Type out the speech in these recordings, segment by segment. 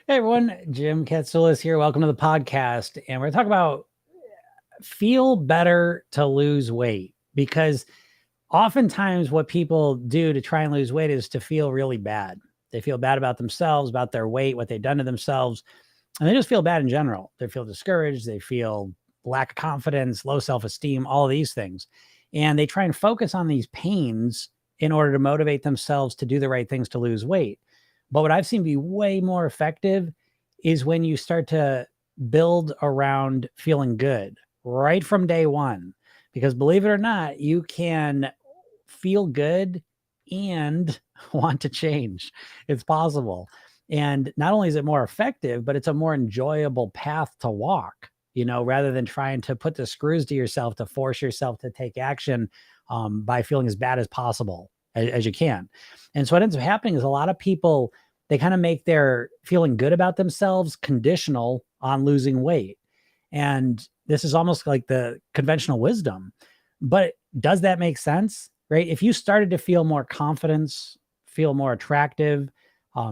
Hey everyone, Jim Katsoulis here. Welcome to the podcast. And we're talking about feel better to lose weight, because oftentimes what people do to try and lose weight is to feel really bad. They feel bad about themselves, about their weight, what they've done to themselves, and they just feel bad in general. They feel discouraged, they feel lack of confidence, low self-esteem, all of these things. And they try and focus on these pains in order to motivate themselves to do the right things to lose weight. But what I've seen be way more effective is when you start to build around feeling good right from day one. Because believe it or not, you can feel good and want to change. It's possible. And not only is it more effective, but it's a more enjoyable path to walk, rather than trying to put the screws to yourself to force yourself to take action by feeling as bad as possible as you can. And so what ends up happening is a lot of people, they kind of make their feeling good about themselves conditional on losing weight. And this is almost like the conventional wisdom. But does that make sense? Right? If you started to feel more confidence, feel more attractive,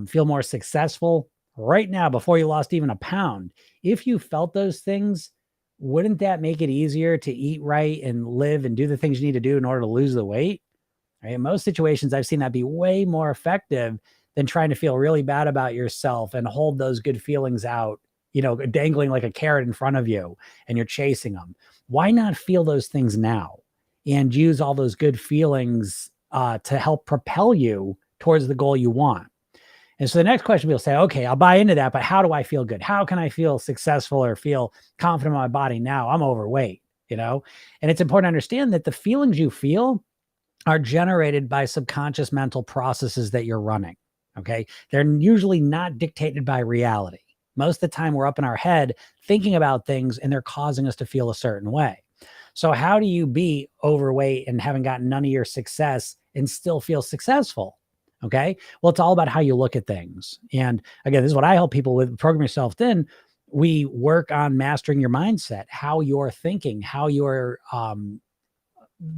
feel more successful right now before you lost even a pound, if you felt those things, wouldn't that make it easier to eat right and live and do the things you need to do in order to lose the weight? Right? In most situations, I've seen that be way more effective than trying to feel really bad about yourself and hold those good feelings out, dangling like a carrot in front of you and you're chasing them. Why not feel those things now and use all those good feelings to help propel you towards the goal you want? And so the next question we'll say, okay, I'll buy into that, but how do I feel good? How can I feel successful or feel confident in my body now? I'm overweight, And it's important to understand that the feelings you feel are generated by subconscious mental processes that you're running. Okay. They're usually not dictated by reality. Most of the time we're up in our head thinking about things and they're causing us to feel a certain way. So how do you be overweight and haven't gotten none of your success and still feel successful? Okay. Well, it's all about how you look at things. And again, this is what I help people with. Program Yourself Thin. We work on mastering your mindset, how you're thinking, how you're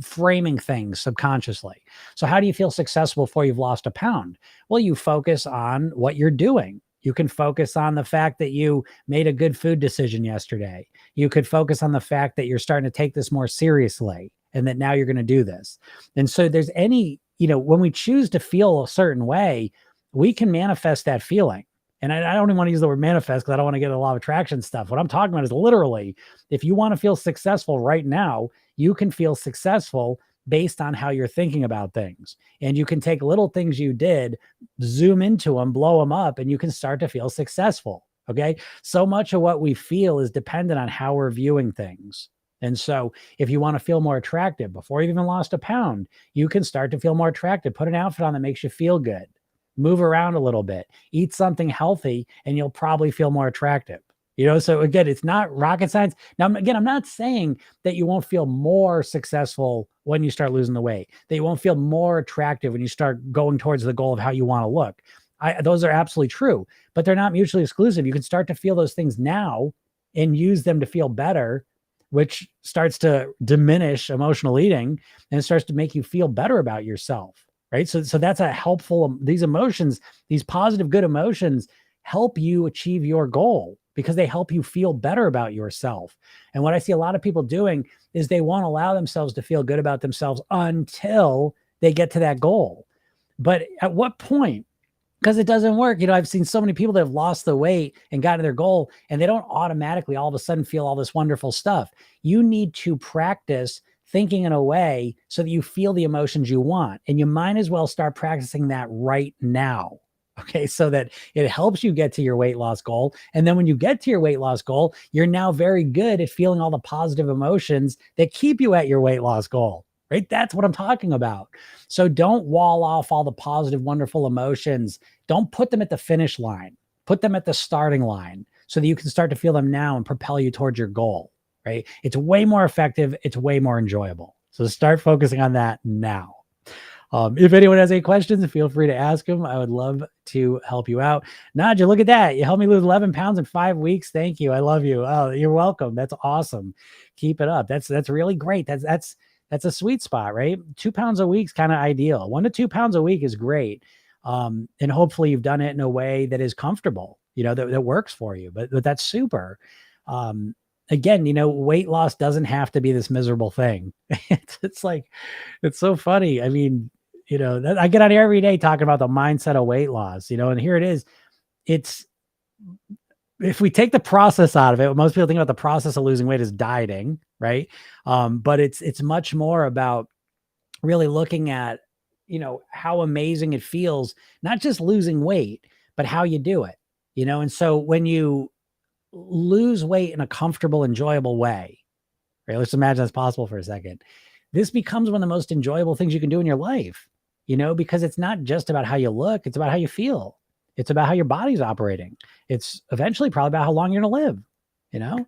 framing things subconsciously. So how do you feel successful before you've lost a pound? Well, you focus on what you're doing. You can focus on the fact that you made a good food decision yesterday. You could focus on the fact that you're starting to take this more seriously and that now you're going to do this. And so there's when we choose to feel a certain way, we can manifest that feeling. And I don't even want to use the word manifest because I don't want to get a law of attraction stuff. What I'm talking about is literally, if you want to feel successful right now, you can feel successful based on how you're thinking about things. And you can take little things you did, zoom into them, blow them up, and you can start to feel successful. Okay. So much of what we feel is dependent on how we're viewing things. And so if you want to feel more attractive before you've even lost a pound, you can start to feel more attractive. Put an outfit on that makes you feel good. Move around a little bit, eat something healthy, and you'll probably feel more attractive. So again, it's not rocket science. Now, again, I'm not saying that you won't feel more successful when you start losing the weight, that you won't feel more attractive when you start going towards the goal of how you want to look. Those are absolutely true, but they're not mutually exclusive. You can start to feel those things now and use them to feel better, which starts to diminish emotional eating and starts to make you feel better about yourself. Right. So that's a helpful, these emotions, these positive, good emotions help you achieve your goal because they help you feel better about yourself. And what I see a lot of people doing is they won't allow themselves to feel good about themselves until they get to that goal. But at what point? Because it doesn't work. I've seen so many people that have lost the weight and gotten their goal, and they don't automatically all of a sudden feel all this wonderful stuff. You need to practice thinking in a way so that you feel the emotions you want. And you might as well start practicing that right now. Okay. So that it helps you get to your weight loss goal. And then when you get to your weight loss goal, you're now very good at feeling all the positive emotions that keep you at your weight loss goal. Right. That's what I'm talking about. So don't wall off all the positive, wonderful emotions. Don't put them at the finish line. Put them at the starting line so that you can start to feel them now and propel you towards your goal. Right? It's way more effective. It's way more enjoyable. So start focusing on that now. If anyone has any questions, feel free to ask them. I would love to help you out. Nadja, look at that. You helped me lose 11 pounds in 5 weeks. Thank you. I love you. Oh, you're welcome. That's awesome. Keep it up. That's really great. That's a sweet spot, right? 2 pounds a week is kind of ideal. 1 to 2 pounds a week is great. And hopefully you've done it in a way that is comfortable. that works for you. But that's super. Um, Again, weight loss doesn't have to be this miserable thing. It's like, it's so funny. I mean, I get on here every day talking about the mindset of weight loss, and here it is. It's, if we take the process out of it, most people think about the process of losing weight as dieting, right? But it's much more about really looking at, how amazing it feels, not just losing weight, but how you do it, And so when you lose weight in a comfortable, enjoyable way, right? Let's imagine that's possible for a second. This becomes one of the most enjoyable things you can do in your life, because it's not just about how you look, it's about how you feel. It's about how your body's operating. It's eventually probably about how long you're going to live, you know?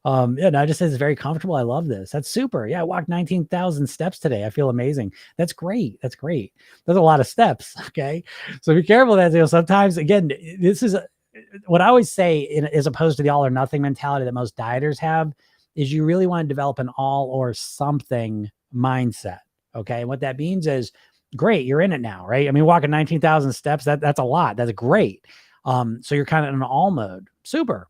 Yeah, no, I just says it's very comfortable. I love this. That's super. Yeah, I walked 19,000 steps today. I feel amazing. That's great. That's great. There's a lot of steps. Okay. So be careful that, sometimes, again, this is what I always say, as opposed to the all or nothing mentality that most dieters have, is you really want to develop an all or something mindset. Okay. And what that means is, great, you're in it now, right? I mean, walking 19,000 steps, that's a lot. That's great. So you're kind of in an all mode. Super.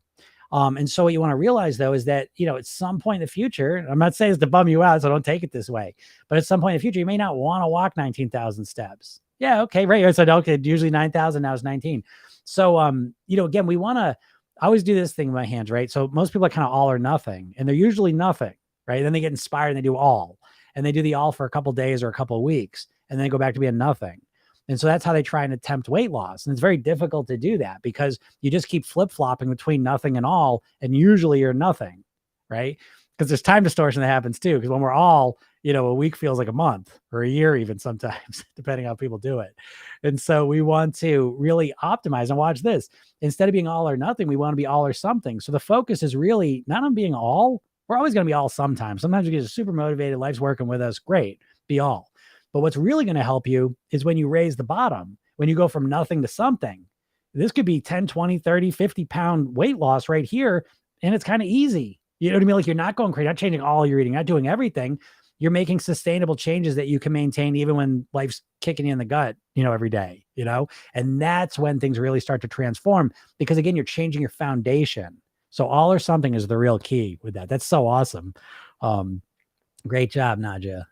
And so what you want to realize, though, is that, at some point in the future, I'm not saying it's to bum you out, so don't take it this way, but at some point in the future, you may not want to walk 19,000 steps. Yeah. Okay. Right. So, okay, usually 9,000, now it's 19. So, again, we want to, I always do this thing with my hands, right? So most people are kind of all or nothing, and they're usually nothing, right? Then they get inspired and they do all, and they do the all for a couple of days or a couple of weeks, and then they go back to being nothing. And so that's how they try and attempt weight loss. And it's very difficult to do that because you just keep flip-flopping between nothing and all, and usually you're nothing, right? Because there's time distortion that happens too. Because when we're all, a week feels like a month or a year even sometimes, depending on how people do it. And so we want to really optimize, and watch this. Instead of being all or nothing, we want to be all or something. So the focus is really not on being all. We're always going to be all sometimes. Sometimes we get super motivated. Life's working with us. Great. Be all. But what's really going to help you is when you raise the bottom, when you go from nothing to something. This could be 10, 20, 30, 50 pound weight loss right here. And it's kind of easy. You know what I mean? Like, you're not going crazy, not changing all you're eating, not doing everything. You're making sustainable changes that you can maintain even when life's kicking you in the gut, every day, and that's when things really start to transform, because again, you're changing your foundation. So all or something is the real key with that. That's so awesome. Great job, Nadia.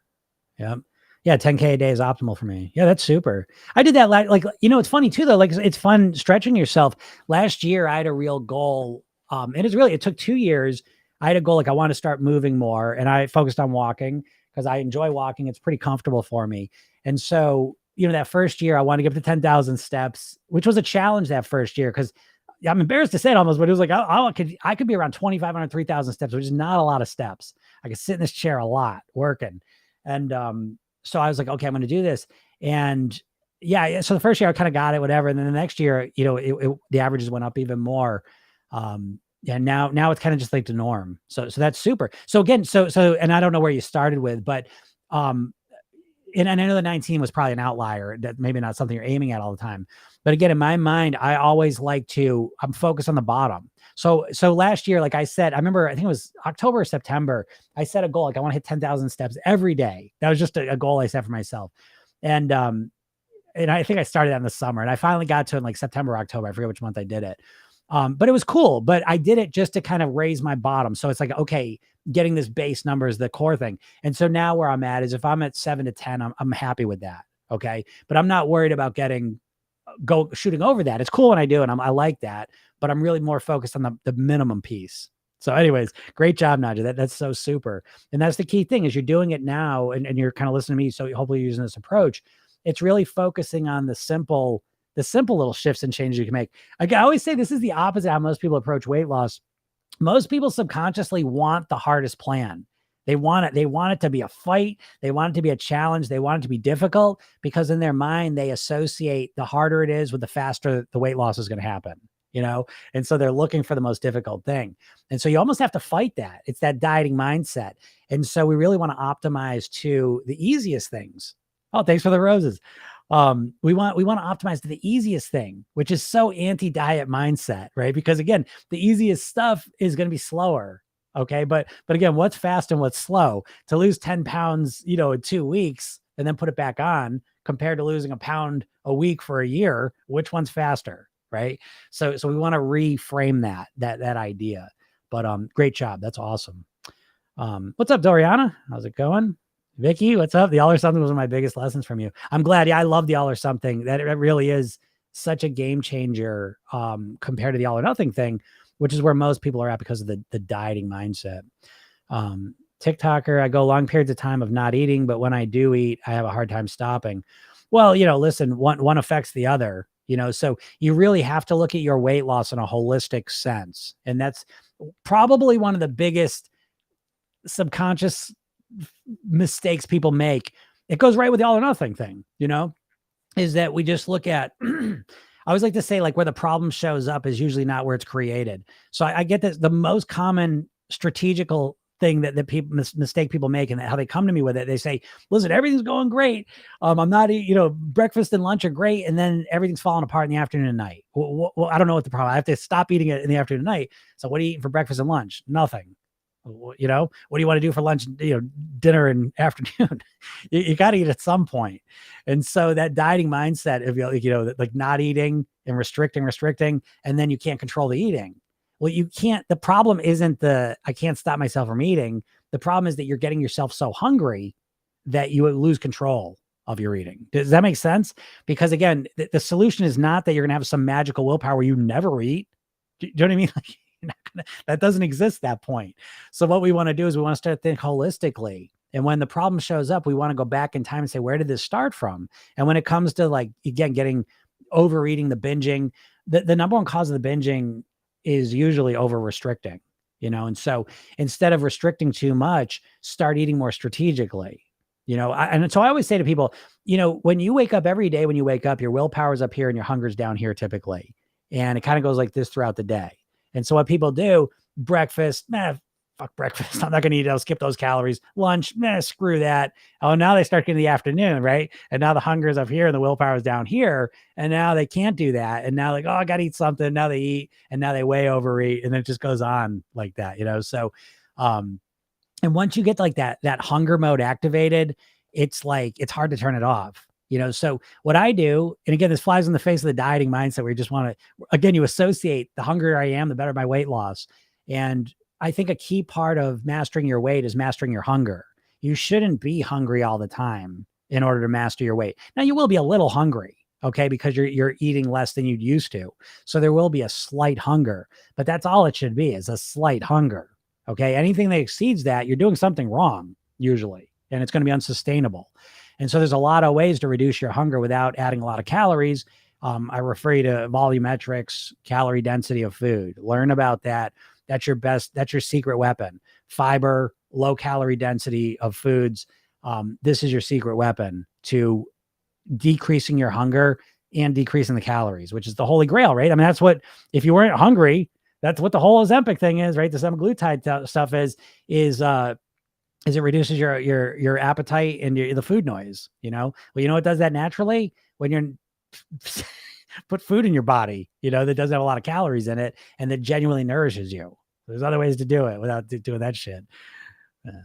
Yep. Yeah, 10K a day is optimal for me. Yeah, that's super. I did that it's funny too, though. Like, it's fun stretching yourself. Last year, I had a real goal. And it took 2 years. I had a goal, like, I want to start moving more, and I focused on walking because I enjoy walking. It's pretty comfortable for me. And so, that first year, I wanted to get up to 10,000 steps, which was a challenge that first year, because I'm embarrassed to say it almost, but it was like, I could be around 2,500, 3,000 steps, which is not a lot of steps. I could sit in this chair a lot working. And, so I was like, okay, I'm going to do this. And yeah. So the first year I kind of got it, whatever. And then the next year, the averages went up even more. Yeah, now it's kind of just like the norm. So that's super. So again, and I don't know where you started with, but, and I know the 19 was probably an outlier, that maybe not something you're aiming at all the time. But again, in my mind, I always I'm focused on the bottom. So last year, like I said, I remember, I think it was October or September, I set a goal, like, I want to hit 10,000 steps every day. That was just a goal I set for myself. And I think I started that in the summer, and I finally got to it in like September, October. I forget which month I did it. But it was cool, but I did it just to kind of raise my bottom. So it's like, okay, getting this base number is the core thing. And so now where I'm at is, if I'm at 7 to 10, I'm happy with that. Okay. But I'm not worried about shooting over that. It's cool when I do, and I like that, but I'm really more focused on the minimum piece. So anyways, great job, Nadia. That's so super. And that's the key thing, is you're doing it now, and you're kind of listening to me. So hopefully you're using this approach. It's really focusing on the simple little shifts and changes you can make. Again, I always say this is the opposite of how most people approach weight loss. Most people subconsciously want the hardest plan. They want it to be a fight. They want it to be a challenge. They want it to be difficult, because in their mind, they associate the harder it is with the faster the weight loss is going to happen, And so they're looking for the most difficult thing. And so you almost have to fight that. It's that dieting mindset. And so we really want to optimize to the easiest things. Oh, thanks for the roses. We want to optimize to the easiest thing, which is so anti-diet mindset, right? Because again, the easiest stuff is going to be slower. Okay. But again, what's fast and what's slow? To lose 10 pounds, in 2 weeks and then put it back on, compared to losing a pound a week for a year, which one's faster? right? So we want to reframe that idea. But great job. That's awesome. What's up, Doriana? How's it going? Vicky, what's up? The all or something was one of my biggest lessons from you. I'm glad. Yeah, I love the all or something. That it really is such a game changer compared to the all or nothing thing, which is where most people are at because of the dieting mindset. TikToker, I go long periods of time of not eating, but when I do eat, I have a hard time stopping. Well, listen, one affects the other, so you really have to look at your weight loss in a holistic sense. And that's probably one of the biggest subconscious mistakes people make. It goes right with the all or nothing thing, is that we just look at, I always like to say, like, where the problem shows up is usually not where it's created. So I get that the most common strategical thing that people mistake people make, and how they come to me with it. They say, listen, everything's going great. I'm not eating, breakfast and lunch are great. And then everything's falling apart in the afternoon and night. Well, I don't know what the problem. I have to stop eating it in the afternoon and night. So what are you eating for breakfast and lunch? Nothing. What do you want to do for lunch, dinner and afternoon? you got to eat at some point. And so that dieting mindset of, like not eating and restricting, and then you can't control the eating. Well, you can't, the problem isn't I can't stop myself from eating. The problem is that you're getting yourself so hungry that you lose control of your eating. Does that make sense? Because again, the solution is not that you're going to have some magical willpower where you never eat. Do you know what I mean? Like, that doesn't exist at that point. So what we want to do is we want to start to think holistically. And when the problem shows up, we want to go back in time and say, where did this start from? And when it comes to, like, again, getting overeating, the binging, the number one cause of the binging is usually over restricting, and so instead of restricting too much, start eating more strategically, and so I always say to people, when you wake up every day, when you wake up, your willpower is up here and your hunger's down here typically. And it kind of goes like this throughout the day. And so what people do, breakfast, fuck breakfast. I'm not going to eat it. I'll skip those calories. Lunch, screw that. Oh, now they start getting the afternoon, right? And now the hunger is up here and the willpower is down here. And now they can't do that. And now, like, oh, I got to eat something. Now they eat, and now they way overeat. And then it just goes on like that, So, and once you get like that hunger mode activated, it's like, it's hard to turn it off. So what I do, and again, this flies in the face of the dieting mindset where you just want to, again, you associate the hungrier I am, the better my weight loss. And I think a key part of mastering your weight is mastering your hunger. You shouldn't be hungry all the time in order to master your weight. Now, you will be a little hungry, okay, because you're eating less than you'd used to. So there will be a slight hunger, but that's all it should be, is a slight hunger, okay? Anything that exceeds that, you're doing something wrong usually, and it's going to be unsustainable. And so there's a lot of ways to reduce your hunger without adding a lot of calories. I refer you to volumetrics, calorie density of food. Learn about that. That's your secret weapon. Fiber, low calorie density of foods. This is your secret weapon to decreasing your hunger and decreasing the calories, which is the holy grail, right? I mean, that's what, if you weren't hungry, that's what the whole Ozempic thing is, right? The semaglutide stuff is it reduces your appetite and the food noise, Well, what does that naturally? When you're put food in your body, that doesn't have a lot of calories in it and that genuinely nourishes you. There's other ways to do it without doing that shit. What's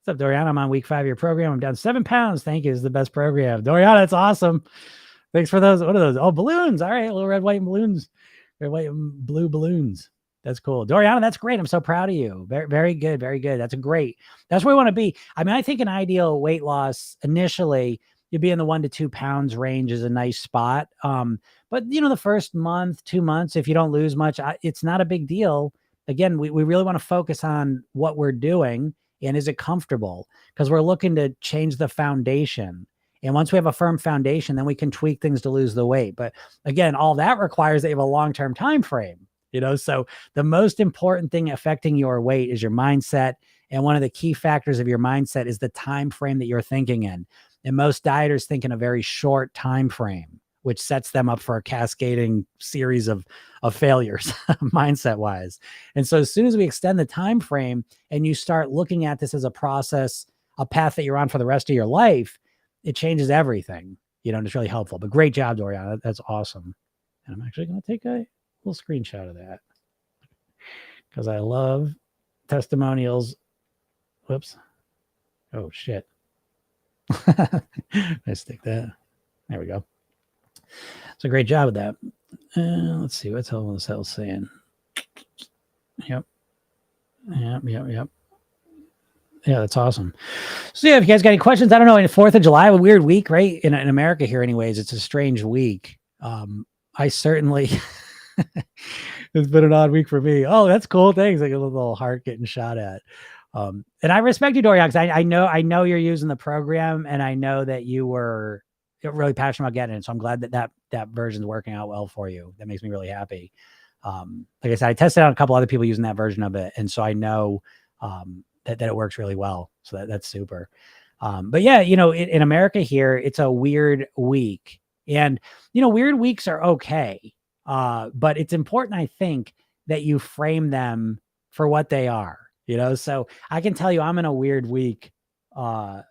up, Doriana? I'm on week 5 of your program. I'm down 7 pounds. Thank you. It's the best program. Doriana, that's awesome. Thanks for those. What are those? Oh, balloons. All right. Little red, white, and balloons. Red, white, and blue balloons. That's cool. Doriana, that's great. I'm so proud of you. Very, very good. Very good. That's where we want to be. I mean, I think an ideal weight loss initially, you'd be in the 1 to 2 pounds range is a nice spot. But the first month, 2 months, if you don't lose much, it's not a big deal. Again, we really want to focus on what we're doing and is it comfortable? Because we're looking to change the foundation. And once we have a firm foundation, then we can tweak things to lose the weight. But again, all that requires that you have a long-term time frame. So the most important thing affecting your weight is your mindset. And one of the key factors of your mindset is the time frame that you're thinking in. And most dieters think in a very short time frame, which sets them up for a cascading series of failures mindset wise. And so as soon as we extend the time frame and you start looking at this as a process, a path that you're on for the rest of your life, it changes everything, and it's really helpful. But great job, Doriana. That's awesome. And I'm actually going to take a little screenshot of that because I love testimonials. Whoops. Oh, shit. I stick that. There we go. So great job with that. Let's see what's all this else saying. Yep. Yep. Yeah, that's awesome. So yeah, if you guys got any questions, I don't know. In the 4th of July, a weird week, right? In America here, anyways, it's a strange week. I certainly it's been an odd week for me. Oh, that's cool. Thanks. Like a little heart getting shot at. And I respect you, Dorian, because I know you're using the program, and I know that you were really passionate about getting it. So I'm glad that version's working out well for you. That makes me really happy. Like I said, I tested out a couple other people using that version of it, and so I know that it works really well. So that's super. But yeah, in America here, it's a weird week, and weird weeks are okay. But it's important, I think, that you frame them for what they are. So I can tell you, I'm in a weird week. I'm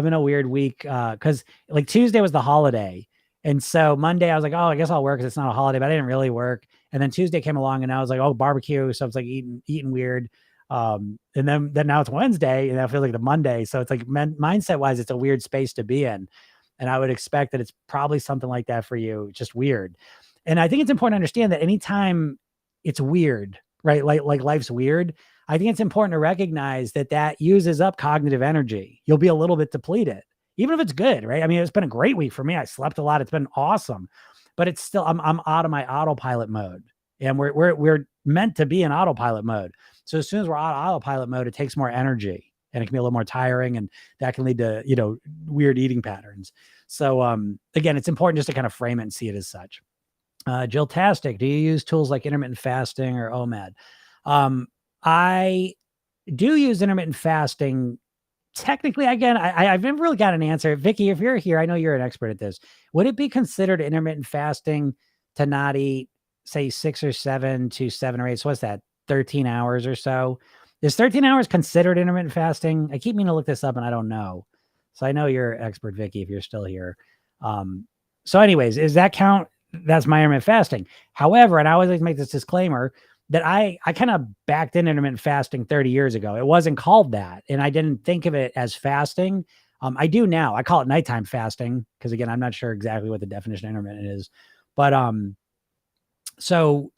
in a weird week because like Tuesday was the holiday. And so Monday I was like, oh, I guess I'll work because it's not a holiday, but I didn't really work. And then Tuesday came along and I was like, oh, barbecue. So it's like eating weird. And then now it's Wednesday and I feel like the Monday. So it's like mindset wise, it's a weird space to be in. And I would expect that it's probably something like that for you. Just weird. And I think it's important to understand that anytime it's weird, right? Like life's weird. I think it's important to recognize that uses up cognitive energy. You'll be a little bit depleted, even if it's good, right? I mean, it's been a great week for me. I slept a lot. It's been awesome, but it's still, I'm out of my autopilot mode, and we're meant to be in autopilot mode. So as soon as we're out of autopilot mode, it takes more energy and it can be a little more tiring, and that can lead to, weird eating patterns. So again, it's important just to kind of frame it and see it as such. Jill Tastic, do you use tools like intermittent fasting or OMAD? I do use intermittent fasting. Technically, again, I've never really got an answer. Vicky, if you're here, I know you're an expert at this. Would it be considered intermittent fasting to not eat, say, 6 or 7 to 7 or 8? So what's that, 13 hours or so? Is 13 hours considered intermittent fasting? I keep meaning to look this up and I don't know. So I know you're an expert, Vicky, if you're still here. So anyways, is that count? That's my intermittent fasting. However, and I always like to make this disclaimer, that I kind of backed in intermittent fasting 30 years ago. It wasn't called that. And I didn't think of it as fasting. I do now. I call it nighttime fasting because, again, I'm not sure exactly what the definition of intermittent is. But so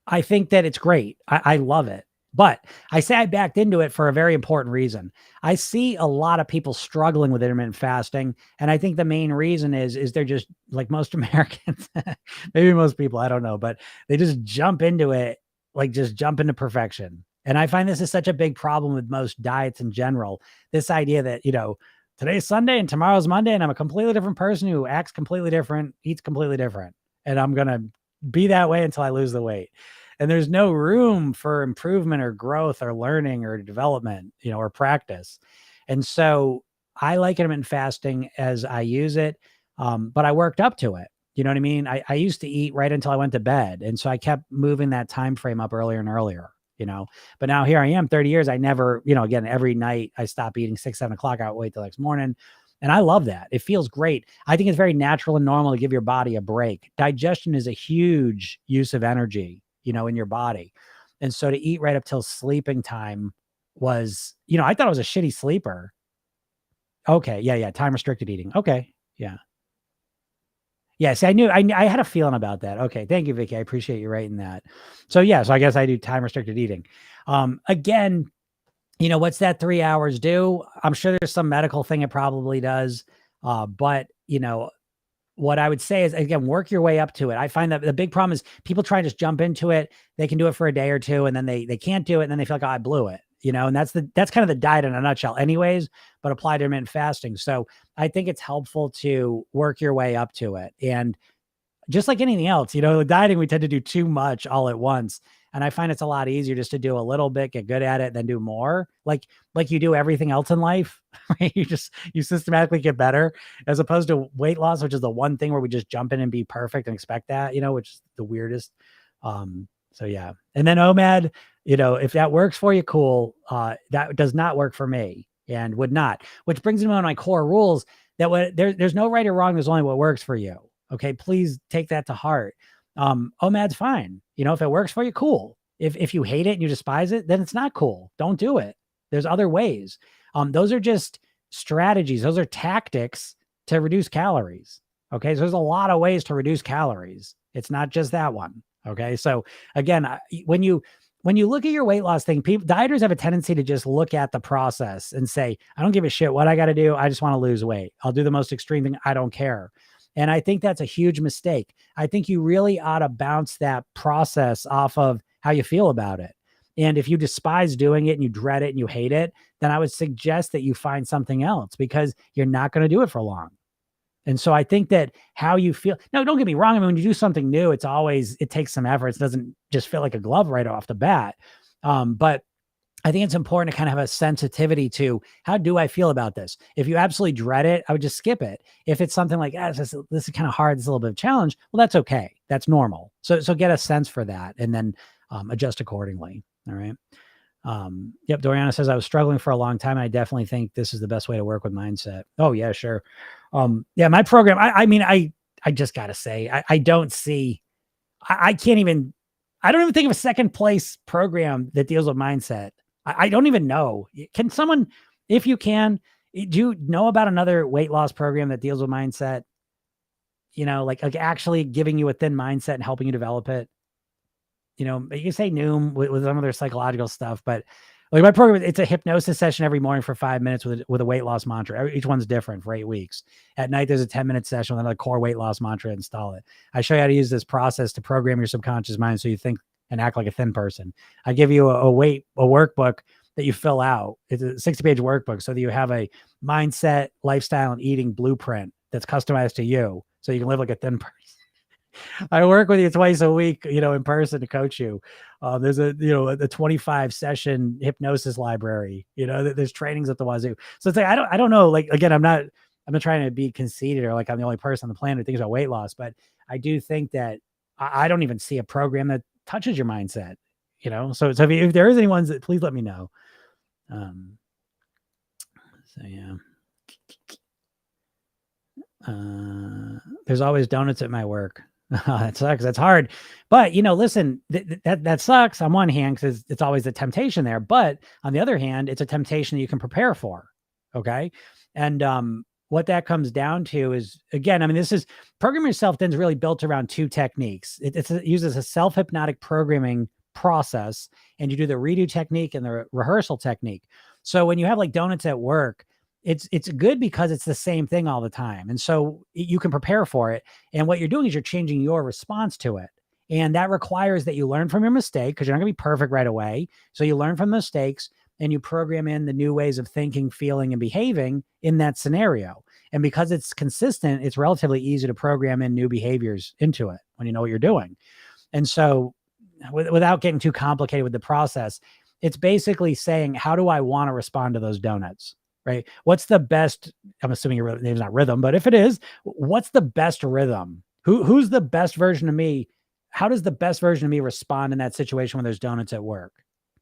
I think that it's great. I love it. But I say I backed into it for a very important reason. I see a lot of people struggling with intermittent fasting. And I think the main reason is they're just like most Americans, maybe most people, I don't know, but they just jump into it, like just jump into perfection. And I find this is such a big problem with most diets in general. This idea that, today's Sunday and tomorrow's Monday, and I'm a completely different person who acts completely different, eats completely different. And I'm going to be that way until I lose the weight. And there's no room for improvement or growth or learning or development, or practice. And so I like intermittent fasting as I use it. But I worked up to it. You know what I mean? I used to eat right until I went to bed. And so I kept moving that time frame up earlier and earlier, but now here I am 30 years. I never, again, every night I stop eating 6, 7 o'clock. I wait till the next morning. And I love that. It feels great. I think it's very natural and normal to give your body a break. Digestion is a huge use of energy, in your body. And so to eat right up till sleeping time was, I thought I was a shitty sleeper. Okay. Yeah. Time restricted eating. Okay. Yeah. Yes. I had a feeling about that. Okay. Thank you, Vicky. I appreciate you writing that. So yeah. So I guess I do time restricted eating. Again, what's that 3 hours do? I'm sure there's some medical thing it probably does. But what I would say is, again, work your way up to it. I find that the big problem is people try to just jump into it. They can do it for a day or two and then they can't do it. And then they feel like, oh, I blew it, and that's kind of the diet in a nutshell anyways, but apply to intermittent fasting. So I think it's helpful to work your way up to it. And just like anything else, dieting, we tend to do too much all at once. And I find it's a lot easier just to do a little bit, get good at it, then do more. Like you do everything else in life, right? You systematically get better, as opposed to weight loss, which is the one thing where we just jump in and be perfect and expect that, which is the weirdest. So yeah. And then OMAD, if that works for you, cool. That does not work for me and would not, which brings me to one of my core rules that there's no right or wrong. There's only what works for you. Okay. Please take that to heart. OMAD's fine. If it works for you, cool. If you hate it and you despise it, then it's not cool. Don't do it. There's other ways. Those are just strategies. Those are tactics to reduce calories. Okay. So there's a lot of ways to reduce calories. It's not just that one. Okay. So again, when you look at your weight loss thing, dieters have a tendency to just look at the process and say, I don't give a shit what I got to do. I just want to lose weight. I'll do the most extreme thing. I don't care. And I think that's a huge mistake. I think you really ought to bounce that process off of how you feel about it. And if you despise doing it and you dread it and you hate it, then I would suggest that you find something else, because you're not going to do it for long. And so I think that how you feel, no, don't get me wrong. I mean, when you do something new, it takes some effort. It doesn't just feel like a glove right off the bat. But I think it's important to kind of have a sensitivity to, how do I feel about this? If you absolutely dread it, I would just skip it. If it's something like, this is kind of hard, this is a little bit of a challenge, well, that's okay. That's normal. So get a sense for that and then adjust accordingly. All right. Yep. Doriana says, I was struggling for a long time, and I definitely think this is the best way to work with mindset. Oh yeah, sure. Yeah, my program, I mean, I just got to say, I don't see, I can't even, I don't even think of a second place program that deals with mindset. I don't even know. Can someone, if you can, do you know about another weight loss program that deals with mindset? You know, like actually giving you a thin mindset and helping you develop it. You know, you can say Noom with some of their psychological stuff, but like my program, it's a hypnosis session every morning for 5 minutes with a weight loss mantra. Each one's different for 8 weeks. At night, there's a 10-minute session with another core weight loss mantra. Install it. I show you how to use this process to program your subconscious mind so you think and act like a thin person. I give you a workbook that you fill out. It's a 60-page workbook so that you have a mindset, lifestyle, and eating blueprint that's customized to you so you can live like a thin person. I work with you twice a week, in person to coach you. There's a 25 session hypnosis library, there's trainings at the wazoo. So it's like, I don't know. Like, again, I'm not trying to be conceited or like I'm the only person on the planet who thinks about weight loss, but I do think that I don't even see a program that touches your mindset, so if there is any ones, that please let me know. So yeah. There's always donuts at my work. That sucks. That's hard. But, listen, that sucks on one hand, because it's always a temptation there. But on the other hand, it's a temptation that you can prepare for. Okay. And what that comes down to is, again, Program Yourself Thin is really built around two techniques. It uses a self-hypnotic programming process, and you do the redo technique and the rehearsal technique. So when you have like donuts at work, it's good because it's the same thing all the time. And so you can prepare for it. And what you're doing is you're changing your response to it. And that requires that you learn from your mistake, because you're not going to be perfect right away. So you learn from mistakes and you program in the new ways of thinking, feeling, and behaving in that scenario. And because it's consistent, it's relatively easy to program in new behaviors into it when you know what you're doing. And so without getting too complicated with the process, it's basically saying, how do I want to respond to those donuts? Right? What's the best, I'm assuming your name's not rhythm, but if it is, what's the best rhythm? Who's the best version of me? How does the best version of me respond in that situation when there's donuts at work?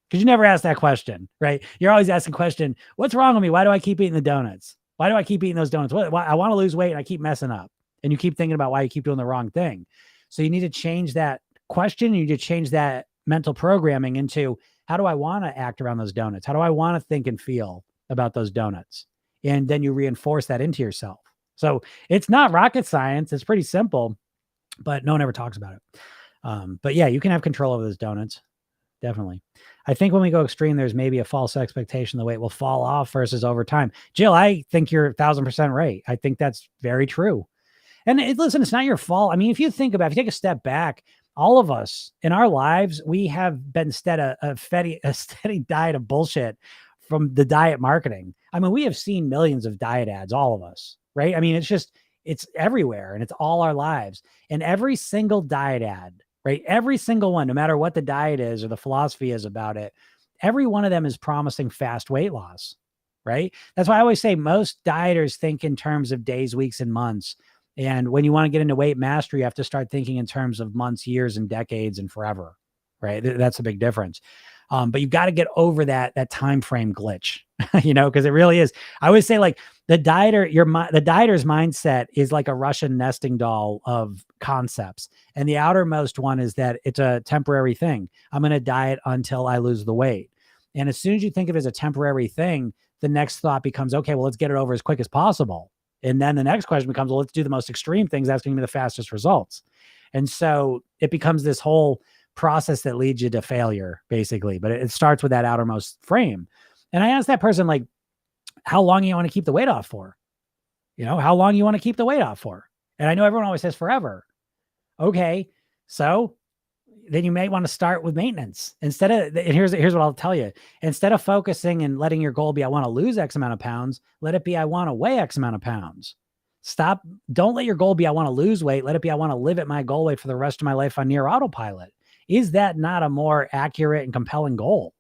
Because you never ask that question, right? You're always asking the question, what's wrong with me? Why do I keep eating the donuts? Why do I keep eating those donuts? Why I want to lose weight and I keep messing up. And you keep thinking about why you keep doing the wrong thing. So you need to change that question. You need to change that mental programming into, how do I want to act around those donuts? How do I want to think and feel about those donuts? And then you reinforce that into yourself. So it's not rocket science. It's pretty simple, but no one ever talks about it. But yeah, you can have control over those donuts. Definitely. I think when we go extreme, there's maybe a false expectation the weight will fall off versus over time. Jill, I think you're 1,000% right. I think that's very true. And listen, it's not your fault. I mean, if you think about it, if you take a step back, all of us in our lives, we have been a steady diet of bullshit from the diet marketing. I mean, we have seen millions of diet ads, all of us, right? I mean, it's everywhere, and it's all our lives. And every single diet ad, right? Every single one, no matter what the diet is or the philosophy is about it, every one of them is promising fast weight loss, right? That's why I always say most dieters think in terms of days, weeks, and months. And when you want to get into weight mastery, you have to start thinking in terms of months, years, and decades, and forever, right? That's a big difference. But you've got to get over that time frame glitch, because it really is. I always say, like, the dieter's mindset is like a Russian nesting doll of concepts. And the outermost one is that it's a temporary thing. I'm going to diet until I lose the weight. And as soon as you think of it as a temporary thing, the next thought becomes, okay, well, let's get it over as quick as possible. And then the next question becomes, well, let's do the most extreme things. That's going to be the fastest results. And so it becomes this whole process that leads you to failure, basically. But it starts with that outermost frame. And I asked that person, like, how long you want to keep the weight off for? How long you want to keep the weight off for? And I know everyone always says forever. Okay. So then you may want to start with maintenance instead of, and here's what I'll tell you. Instead of focusing and letting your goal be, I want to lose X amount of pounds, let it be, I want to weigh X amount of pounds. Don't let your goal be, I want to lose weight. Let it be, I want to live at my goal weight for the rest of my life on near autopilot. Is that not a more accurate and compelling goal?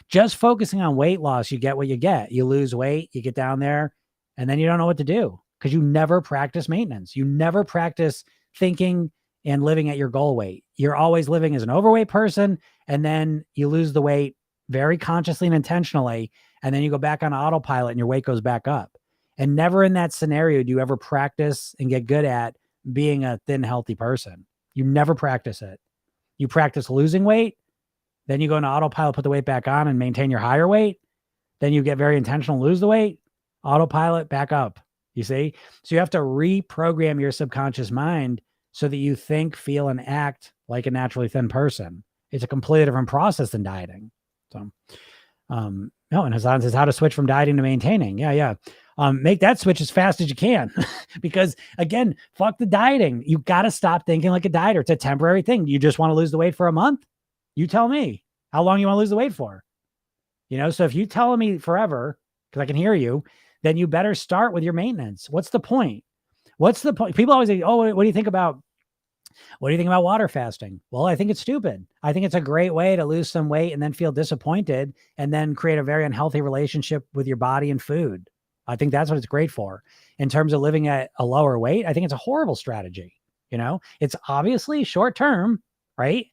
Just focusing on weight loss, you get what you get. You lose weight, you get down there, and then you don't know what to do because you never practice maintenance. You never practice thinking and living at your goal weight. You're always living as an overweight person, and then you lose the weight very consciously and intentionally, and then you go back on autopilot and your weight goes back up. And never in that scenario do you ever practice and get good at being a thin, healthy person. You never practice it. You practice losing weight, then you go into autopilot, put the weight back on and maintain your higher weight. Then you get very intentional, lose the weight, autopilot, back up. You see? So you have to reprogram your subconscious mind so that you think, feel, and act like a naturally thin person. It's a completely different process than dieting. So, and Hassan says how to switch from dieting to maintaining. Yeah. Make that switch as fast as you can because again, fuck the dieting. You got to stop thinking like a dieter. It's a temporary thing. You just want to lose the weight for a month. You tell me how long you want to lose the weight for, so if you tell me forever, because I can hear you, then you better start with your maintenance. What's the point? People always say, oh, what do you think about water fasting? Well, I think it's stupid. I think it's a great way to lose some weight and then feel disappointed and then create a very unhealthy relationship with your body and food. I think that's what it's great for. In terms of living at a lower weight, I think it's a horrible strategy. It's obviously short-term, right?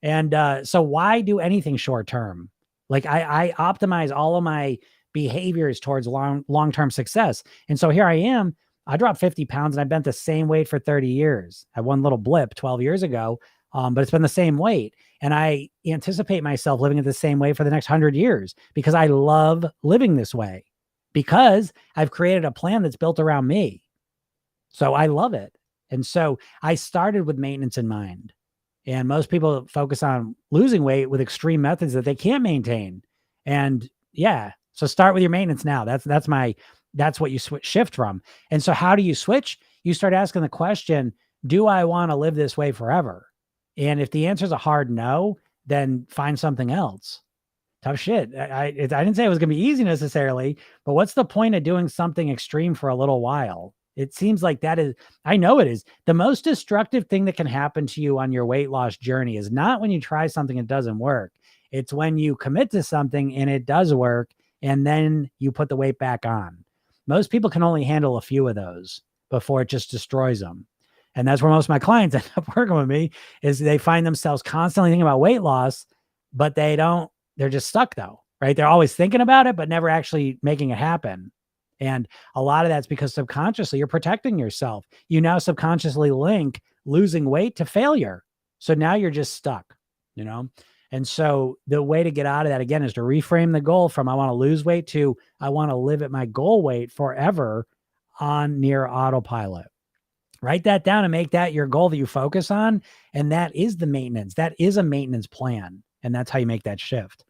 And so why do anything short-term? Like I optimize all of my behaviors towards long-term success. And so here I am, I dropped 50 pounds and I've been the same weight for 30 years. I had one little blip 12 years ago, but it's been the same weight. And I anticipate myself living at the same weight for the next 100 years because I love living this way because I've created a plan that's built around me. So I love it. And so I started with maintenance in mind. And most people focus on losing weight with extreme methods that they can't maintain. And yeah, so start with your maintenance now. That's what you shift from. And so how do you switch? You start asking the question, do I want to live this way forever? And if the answer is a hard no, then find something else. Tough shit. I didn't say it was going to be easy necessarily, but what's the point of doing something extreme for a little while? It seems like that is, I know it is. The most destructive thing that can happen to you on your weight loss journey is not when you try something and it doesn't work. It's when you commit to something and it does work and then you put the weight back on. Most people can only handle a few of those before it just destroys them. And that's where most of my clients end up working with me is they find themselves constantly thinking about weight loss, but they're just stuck though, right? They're always thinking about it, but never actually making it happen. And a lot of that's because subconsciously you're protecting yourself. You now subconsciously link losing weight to failure. So now you're just stuck, And so the way to get out of that again is to reframe the goal from I want to lose weight to I want to live at my goal weight forever on near autopilot. Write that down and make that your goal that you focus on. And that is the maintenance. That is a maintenance plan. And that's how you make that shift.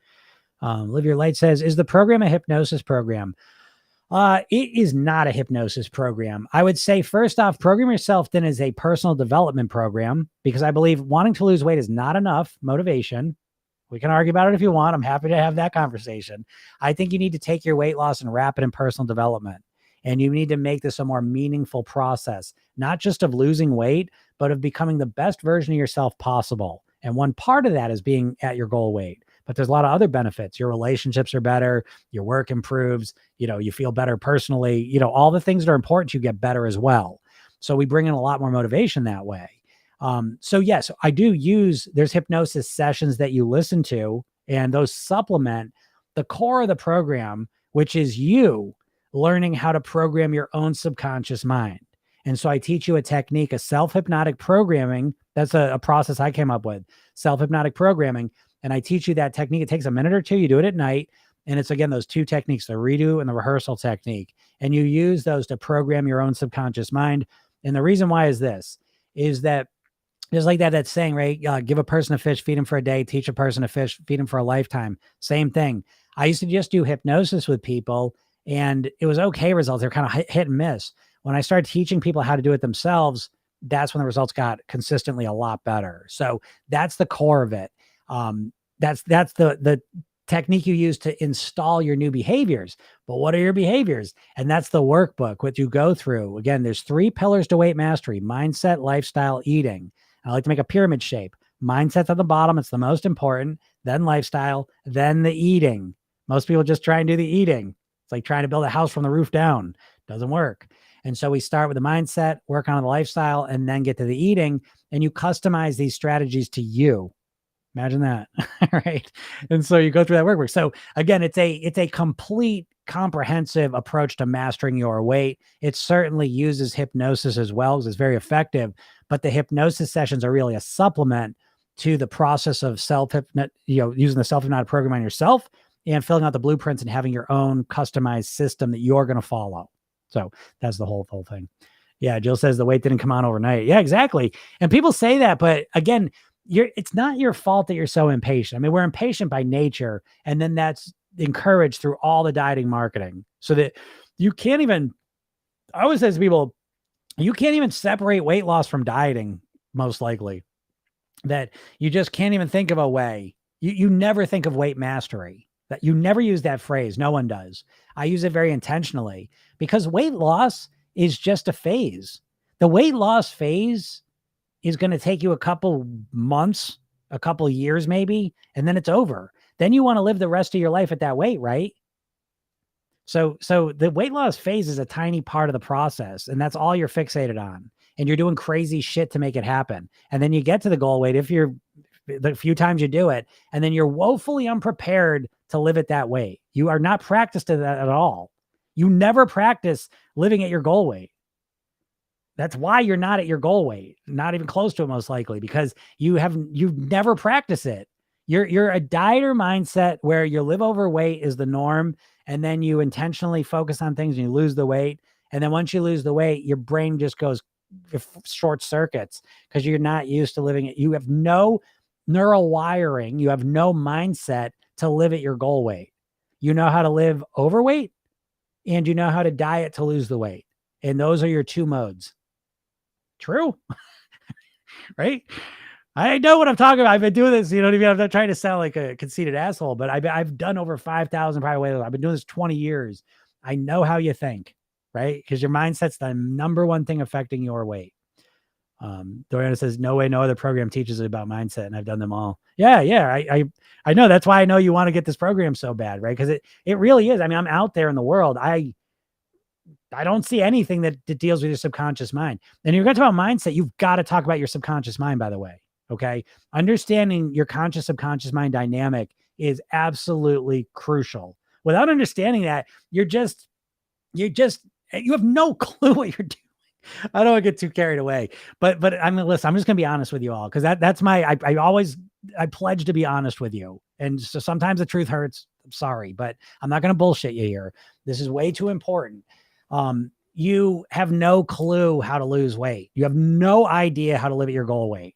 Live Your Light says, is the program a hypnosis program? It is not a hypnosis program. I would say, first off, Program Yourself Thin is a personal development program because I believe wanting to lose weight is not enough motivation. We can argue about it if you want. I'm happy to have that conversation. I think you need to take your weight loss and wrap it in personal development. And you need to make this a more meaningful process, not just of losing weight, but of becoming the best version of yourself possible. And one part of that is being at your goal weight. But there's a lot of other benefits. Your relationships are better. Your work improves. You feel better personally. All the things that are important, you get better as well. So we bring in a lot more motivation that way. So yes, I do there's hypnosis sessions that you listen to, and those supplement the core of the program, which is you learning how to program your own subconscious mind. And so I teach you a technique, a self-hypnotic programming. That's a process I came up with, self-hypnotic programming. And I teach you that technique. It takes a minute or two. You do it at night. And it's, again, those two techniques, the redo and the rehearsal technique. And you use those to program your own subconscious mind. And the reason why is this, is that just like that saying, right? Give a person a fish, feed him for a day, teach a person a fish, feed him for a lifetime. Same thing. I used to just do hypnosis with people, and it was okay results. They're kind of hit and miss. When I started teaching people how to do it themselves, that's when the results got consistently a lot better. So that's the core of it. That's the technique you use to install your new behaviors. But what are your behaviors? And that's the workbook, what you go through. Again, there's 3 pillars to weight mastery: mindset, lifestyle, eating. I like to make a pyramid shape. Mindset's at the bottom. It's the most important. Then lifestyle, then the eating. Most people just try and do the eating. It's like trying to build a house from the roof down. Doesn't work. And so we start with the mindset, work on the lifestyle, and then get to the eating. And you customize these strategies to you. Imagine that. Right. And so you go through that workbook. So again, it's a complete, comprehensive approach to mastering your weight. It certainly uses hypnosis as well, because it's very effective. But the hypnosis sessions are really a supplement to the process of using the self-hypnotic program on yourself and filling out the blueprints and having your own customized system that you're going to follow. So that's the whole thing. Yeah. Jill says the weight didn't come on overnight. Yeah, exactly. And people say that, but again, it's not your fault that you're so impatient. I mean, we're impatient by nature, and then that's encouraged through all the dieting marketing, so that you can't even, I always say to people, you can't even separate weight loss from dieting, most likely. That you just can't even think of a way. You never think of weight mastery. That you never use that phrase. No one does. I use it very intentionally, because weight loss is just a phase. The weight loss phase is going to take you a couple months, a couple years maybe, and then it's over. Then you want to live the rest of your life at that weight, right? So the weight loss phase is a tiny part of the process, and that's all you're fixated on. And you're doing crazy shit to make it happen. And then you get to the goal weight, the few times you do it, and then you're woefully unprepared to live at that weight. You are not practiced at that at all. You never practice living at your goal weight. That's why you're not at your goal weight, not even close to it, most likely, because you've never practiced it. You're a dieter mindset where you live overweight is the norm. And then you intentionally focus on things and you lose the weight. And then once you lose the weight, your brain just goes short circuits, because you're not used to living it. You have no neural wiring. You have no mindset to live at your goal weight. You know how to live overweight, and you know how to diet to lose the weight. And those are your 2 modes. True. Right? I know what I'm talking about. I've been doing this, you know what I mean? I'm not trying to sound like a conceited asshole, but I've done over 5,000 private weight. I've been doing this 20 years. I know how you think, right? Because your mindset's the number one thing affecting your weight. Doriana says, no way, no other program teaches about mindset, and I've done them all. Yeah. I know. That's why I know you want to get this program so bad, right? Because it really is. I mean, I'm out there in the world. I don't see anything that deals with your subconscious mind. And you're going to talk about mindset, you've got to talk about your subconscious mind, by the way. Okay. Understanding your conscious subconscious mind dynamic is absolutely crucial. Without understanding that, you have no clue what you're doing. I don't want to get too carried away, but I mean, listen, I'm just going to be honest with you all, because that's I pledge to be honest with you. And so sometimes the truth hurts. I'm sorry, but I'm not going to bullshit you here. This is way too important. You have no clue how to lose weight. You have no idea how to live at your goal weight.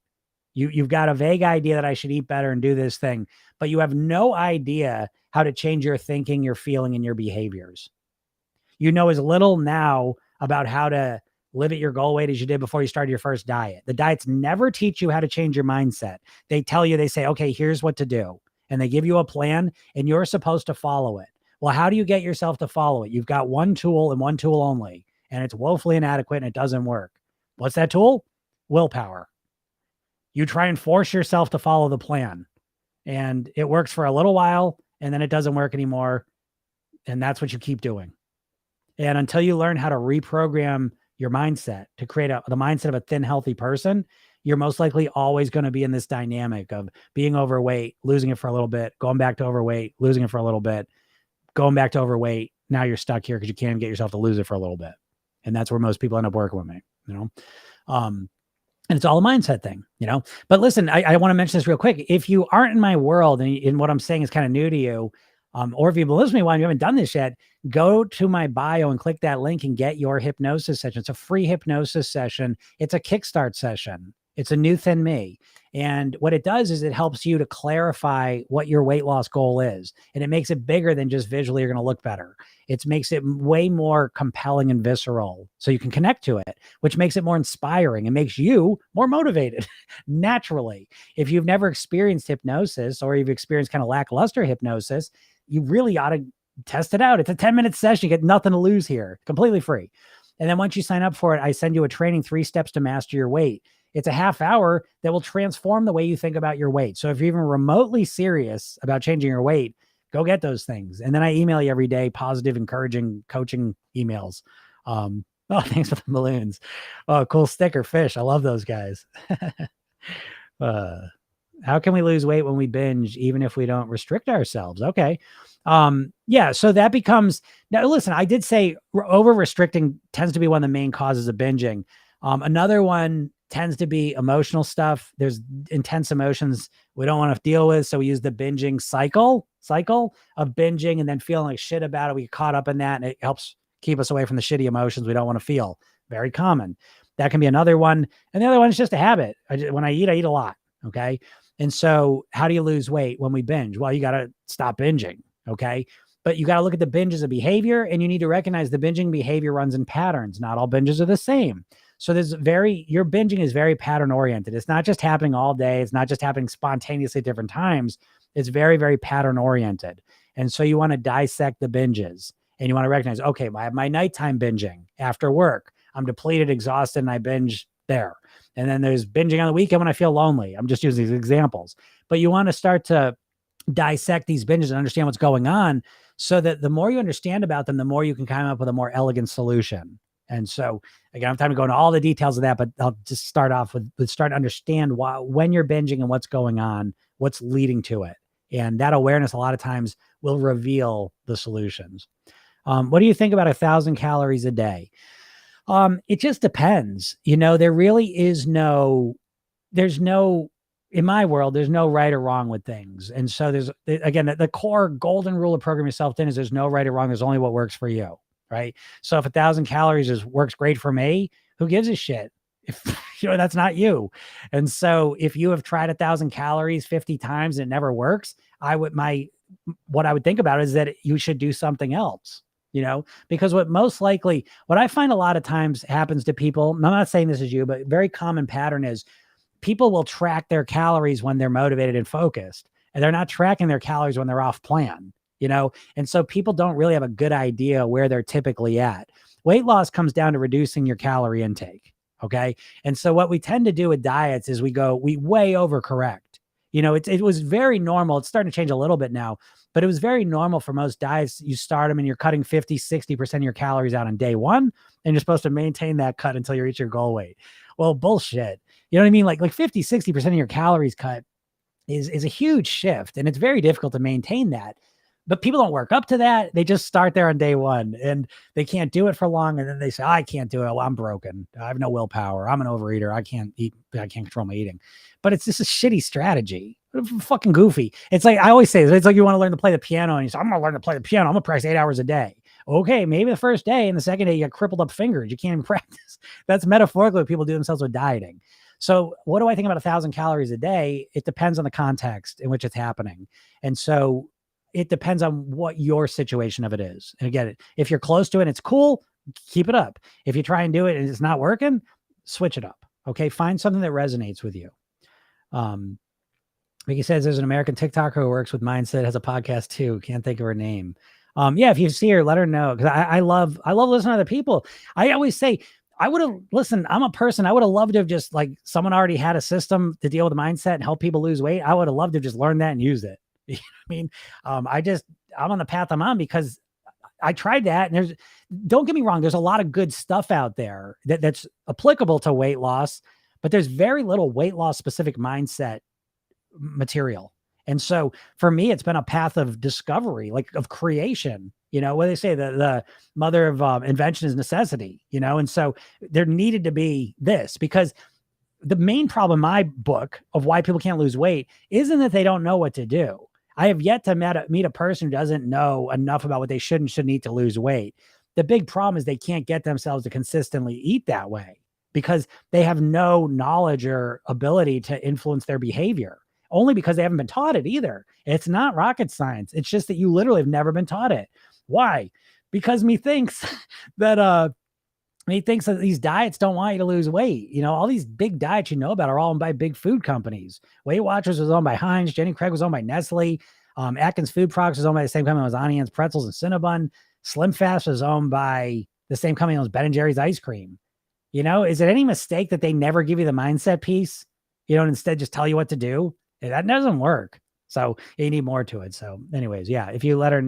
You've got a vague idea that I should eat better and do this thing, but you have no idea how to change your thinking, your feeling, and your behaviors. You know as little now about how to live at your goal weight as you did before you started your first diet. The diets never teach you how to change your mindset. They say, okay, here's what to do. And they give you a plan, and you're supposed to follow it. Well, how do you get yourself to follow it? You've got one tool and one tool only, and it's woefully inadequate and it doesn't work. What's that tool? Willpower. You try and force yourself to follow the plan, and it works for a little while, and then it doesn't work anymore. And that's what you keep doing. And until you learn how to reprogram your mindset to create the mindset of a thin, healthy person, you're most likely always going to be in this dynamic of being overweight, losing it for a little bit, going back to overweight, losing it for a little bit, going back to overweight. Now you're stuck here because you can't get yourself to lose it for a little bit. And that's where most people end up working with me, and it's all a mindset thing, But listen, I want to mention this real quick. If you aren't in my world and what I'm saying is kind of new to you, Or if you've been listening while you haven't done this yet, go to my bio and click that link and get your hypnosis session. It's a free hypnosis session. It's a kickstart session. It's a new thin me. And what it does is it helps you to clarify what your weight loss goal is. And it makes it bigger than just visually you're going to look better. It makes it way more compelling and visceral so you can connect to it, which makes it more inspiring and makes you more motivated naturally. If you've never experienced hypnosis or you've experienced kind of lackluster hypnosis, you really ought to test it out. It's a 10-minute session. You get nothing to lose here, completely free. And then once you sign up for it, I send you a training, 3 steps to master your weight. It's a half hour that will transform the way you think about your weight. So if you're even remotely serious about changing your weight, go get those things. And then I email you every day, positive, encouraging, coaching emails. Oh, thanks for the balloons. Oh, cool sticker fish. I love those guys. How can we lose weight when we binge, even if we don't restrict ourselves? Okay. Yeah. So that becomes, now listen, I did say over restricting tends to be one of the main causes of binging. Another one tends to be emotional stuff. There's intense emotions we don't want to deal with. So we use the binging cycle of binging and then feeling like shit about it. We get caught up in that and it helps keep us away from the shitty emotions we don't want to feel. Very common. That can be another one. And the other one is just a habit. When I eat a lot. Okay. And so how do you lose weight when we binge? Well, you got to stop binging. Okay. But you got to look at the binge as a behavior, and you need to recognize the binging behavior runs in patterns. Not all binges are the same. So your binging is very pattern oriented. It's not just happening all day. It's not just happening spontaneously at different times. It's very, very pattern oriented. And so you want to dissect the binges and you want to recognize, okay, I have my nighttime binging after work. I'm depleted, exhausted, and I binge there. And then there's binging on the weekend when I feel lonely. I'm just using these examples, but you want to start to dissect these binges and understand what's going on so that the more you understand about them, the more you can come up with a more elegant solution. And so again, I don't have time to go into all the details of that, but I'll just start off with start to understand when you're binging and what's going on, what's leading to it. And that awareness a lot of times will reveal the solutions. What do you think about 1,000 calories a day? It just depends. There really is in my world, there's no right or wrong with things. And so the core golden rule of program yourself thin is there's no right or wrong. There's only what works for you. Right. So if 1,000 calories works great for me, who gives a shit? If that's not you. And so if you have tried 1,000 calories 50 times and it never works, what I would think about is that you should do something else, because what I find a lot of times happens to people, I'm not saying this is you, but very common pattern is people will track their calories when they're motivated and focused, and they're not tracking their calories when they're off plan. And so people don't really have a good idea where they're typically at. Weight loss comes down to reducing your calorie intake. Okay. And so what we tend to do with diets is we way overcorrect. It was very normal. It's starting to change a little bit now, but it was very normal for most diets. You start them and you're cutting 50, 60% of your calories out on day one, and you're supposed to maintain that cut until you reach your goal weight. Well, bullshit. You know what I mean? Like 50, 60% of your calories cut is a huge shift, and it's very difficult to maintain that. But people don't work up to that. They just start there on day one and they can't do it for long. And then they say, I can't do it. Well, I'm broken. I have no willpower. I'm an overeater. I can't eat. I can't control my eating. But it's just a shitty strategy. Fucking goofy. It's like, I always say, it's like you want to learn to play the piano and you say, I'm going to learn to play the piano. I'm going to practice 8 hours a day. Okay. Maybe the first day and the second day you got crippled up fingers. You can't even practice. That's metaphorically what people do themselves with dieting. So what do I think about 1,000 calories a day? It depends on the context in which it's happening. And so it depends on what your situation of it is. And again, if you're close to it, it's cool, keep it up. If you try and do it and it's not working, switch it up. Okay. Find something that resonates with you. Vicky says there's an American TikToker who works with mindset, has a podcast too. Can't think of her name. Yeah. If you see her, let her know. Cause I love listening to other people. I always say, I'm a person. I would have loved to have just someone already had a system to deal with the mindset and help people lose weight. I would have loved to have just learned that and used it. You know what I mean? I'm on the path I'm on because I tried that, and don't get me wrong, there's a lot of good stuff out there that's applicable to weight loss, but there's very little weight loss specific mindset material. And so for me, it's been a path of discovery, of creation, what they say, the mother of invention is necessity, and so there needed to be this, because the main problem in my book of why people can't lose weight isn't that they don't know what to do. I have yet to meet a person who doesn't know enough about what they should and shouldn't eat to lose weight. The big problem is they can't get themselves to consistently eat that way because they have no knowledge or ability to influence their behavior, only because they haven't been taught it either. It's not rocket science. It's just that you literally have never been taught it. Why? Because that he thinks that these diets don't want you to lose weight. You know, all these big diets you know about are all owned by big food companies. Weight Watchers was owned by Heinz. Jenny Craig was owned by Nestle. Atkins Food Products was owned by the same company as Onions, Pretzels, and Cinnabon. Slim Fast was owned by the same company as Ben & Jerry's ice cream. You know, is it any mistake that they never give you the mindset piece, you know, and instead just tell you what to do? That doesn't work. So you need more to it. So anyways, yeah, if you let me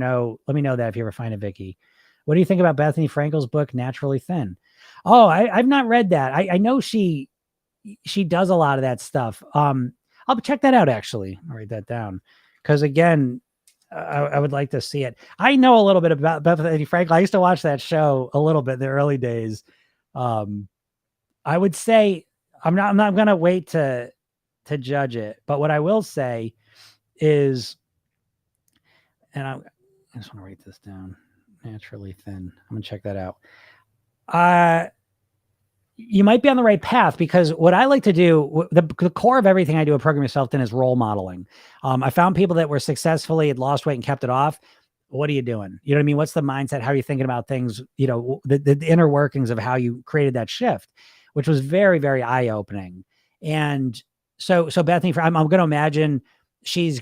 know that if you ever find it, Vicky. What do you think about Bethany Frankel's book, Naturally Thin? Oh, I've not read that. I know she does a lot of that stuff. I'll check that out, actually. I'll write that down. Because again, I would like to see it. I know a little bit about Bethany Frankel. I used to watch that show a little bit in the early days. I would say I'm not going to wait to judge it. But what I will say is, and I just want to write this down. Naturally Thin. I'm going to check that out. You might be on the right path, because what I like to do, the core of everything I do at Program Yourself Thin is role modeling. I found people that were successfully had lost weight and kept it off. What are you doing? You know what I mean? What's the mindset? How are you thinking about things? You know, the inner workings of how you created that shift, which was very, very eye-opening. And so Bethany, I'm going to imagine she's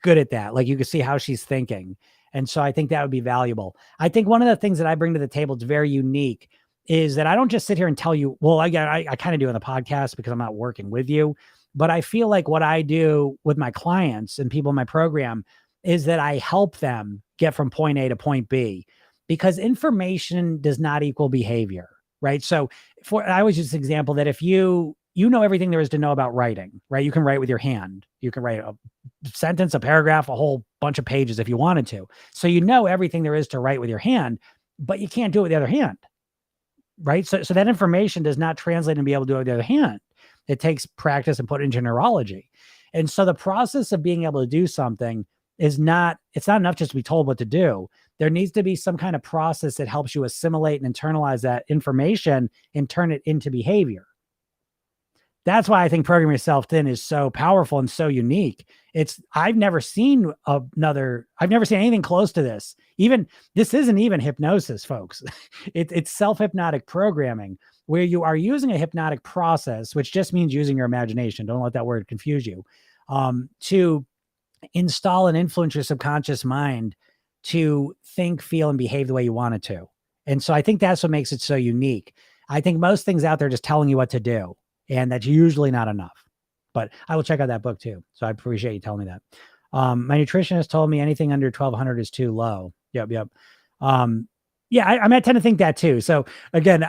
good at that. Like, you can see how she's thinking. And so I think that would be valuable. I think one of the things that I bring to the table, it's very unique, is that I don't just sit here and tell you, well, I kind of do in the podcast because I'm not working with you, but I feel like what I do with my clients and people in my program is that I help them get from point A to point B, because information does not equal behavior, right? So I always use this example that if you know everything there is to know about writing, right? You can write with your hand. You can write a sentence, a paragraph, a whole bunch of pages if you wanted to. So you know everything there is to write with your hand, but you can't do it with the other hand, right? So that information does not translate and be able to do it with the other hand. It takes practice and put into neurology. And so the process of being able to do something it's not enough just to be told what to do. There needs to be some kind of process that helps you assimilate and internalize that information and turn it into behavior. That's why I think Program Yourself Thin is so powerful and so unique. I've never seen anything close to this. This isn't even hypnosis, folks. It's self-hypnotic programming, where you are using a hypnotic process, which just means using your imagination. Don't let that word confuse you. To install and influence your subconscious mind to think, feel, and behave the way you want it to. And so I think that's what makes it so unique. I think most things out there are just telling you what to do, and that's usually not enough. But I will check out that book too. So I appreciate you telling me that. My nutritionist told me anything under 1,200 is too low. Yep. Yeah, I tend to think that too. So again,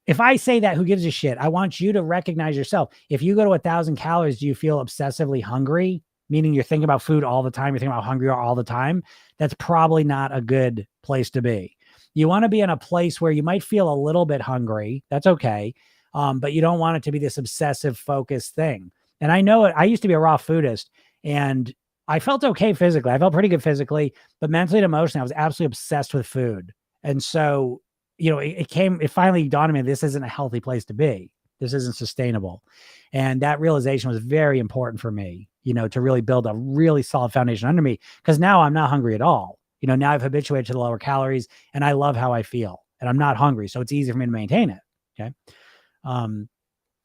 if I say that, who gives a shit? I want you to recognize yourself. If you go to 1,000 calories, do you feel obsessively hungry? Meaning you're thinking about food all the time. You're thinking about how hungry you are all the time. That's probably not a good place to be. You want to be in a place where you might feel a little bit hungry. That's okay. But you don't want it to be this obsessive focused thing. And I know it. I used to be a raw foodist, and I felt okay physically. I felt pretty good physically, but mentally and emotionally, I was absolutely obsessed with food. And so, you know, it finally dawned on me, this isn't a healthy place to be. This isn't sustainable. And that realization was very important for me, you know, to really build a really solid foundation under me, because now I'm not hungry at all. You know, now I've habituated to the lower calories, and I love how I feel, and I'm not hungry. So it's easy for me to maintain it. Okay.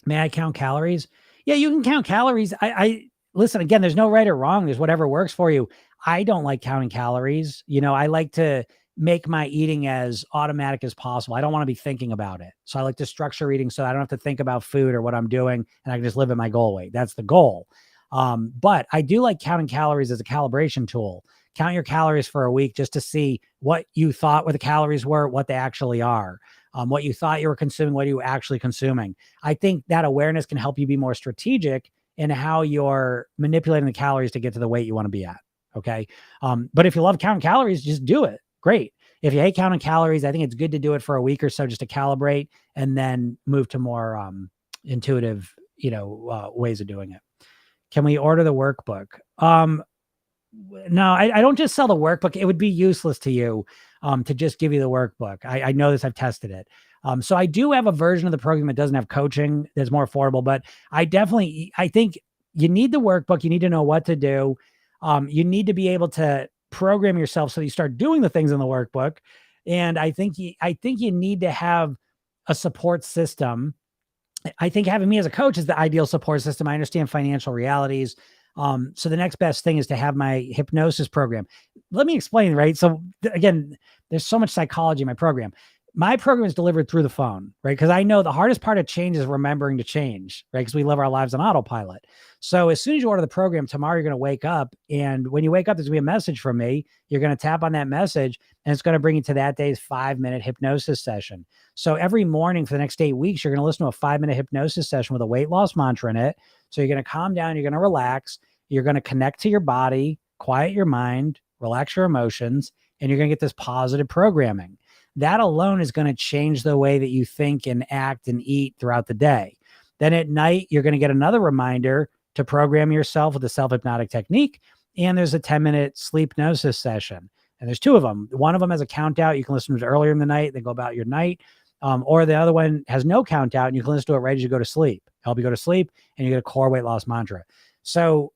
May I count calories? Yeah, you can count calories. I listen, again, there's no right or wrong. There's whatever works for you. I don't like counting calories. You know, I like to make my eating as automatic as possible. I don't want to be thinking about it. So I like to structure eating so I don't have to think about food or what I'm doing, and I can just live at my goal weight. That's the goal. But I do like counting calories as a calibration tool. Count your calories for a week just to see what you thought what the calories were, what they actually are, what you thought you were consuming, what are you actually consuming. I think that awareness can help you be more strategic in how you're manipulating the calories to get to the weight you want to be at. Okay. But if you love counting calories, just do it. Great. If you hate counting calories, I think it's good to do it for a week or so just to calibrate, and then move to more intuitive, ways of doing it. Can we order the workbook? No, I don't just sell the workbook. It would be useless to you to just give you the workbook. I know this. I've tested it. So I do have a version of the program that doesn't have coaching that's more affordable, but I think you need the workbook. You need to know what to do. You need to be able to program yourself so you start doing the things in the workbook. And I think you need to have a support system. I think having me as a coach is the ideal support system. I understand financial realities. So the next best thing is to have my hypnosis program. Let me explain, right? So again, there's so much psychology in my program. My program is delivered through the phone, right? Because I know the hardest part of change is remembering to change, right? Because we live our lives on autopilot. So as soon as you order the program, tomorrow you're going to wake up. And when you wake up, there's going to be a message from me. You're going to tap on that message and it's going to bring you to that day's 5-minute hypnosis session. So every morning for the next 8 weeks, you're going to listen to a 5-minute hypnosis session with a weight loss mantra in it. So you're going to calm down, you're going to relax, you're going to connect to your body, quiet your mind, relax your emotions, and you're going to get this positive programming. That alone is going to change the way that you think and act and eat throughout the day. Then at night, you're going to get another reminder to program yourself with a self-hypnotic technique. And there's a 10-minute sleep hypnosis session. And there's 2 of them. One of them has a count out. You can listen to it earlier in the night, then go about your night. Or the other one has no count out and you can listen to it right as you go to sleep. Help you go to sleep and you get a core weight loss mantra. So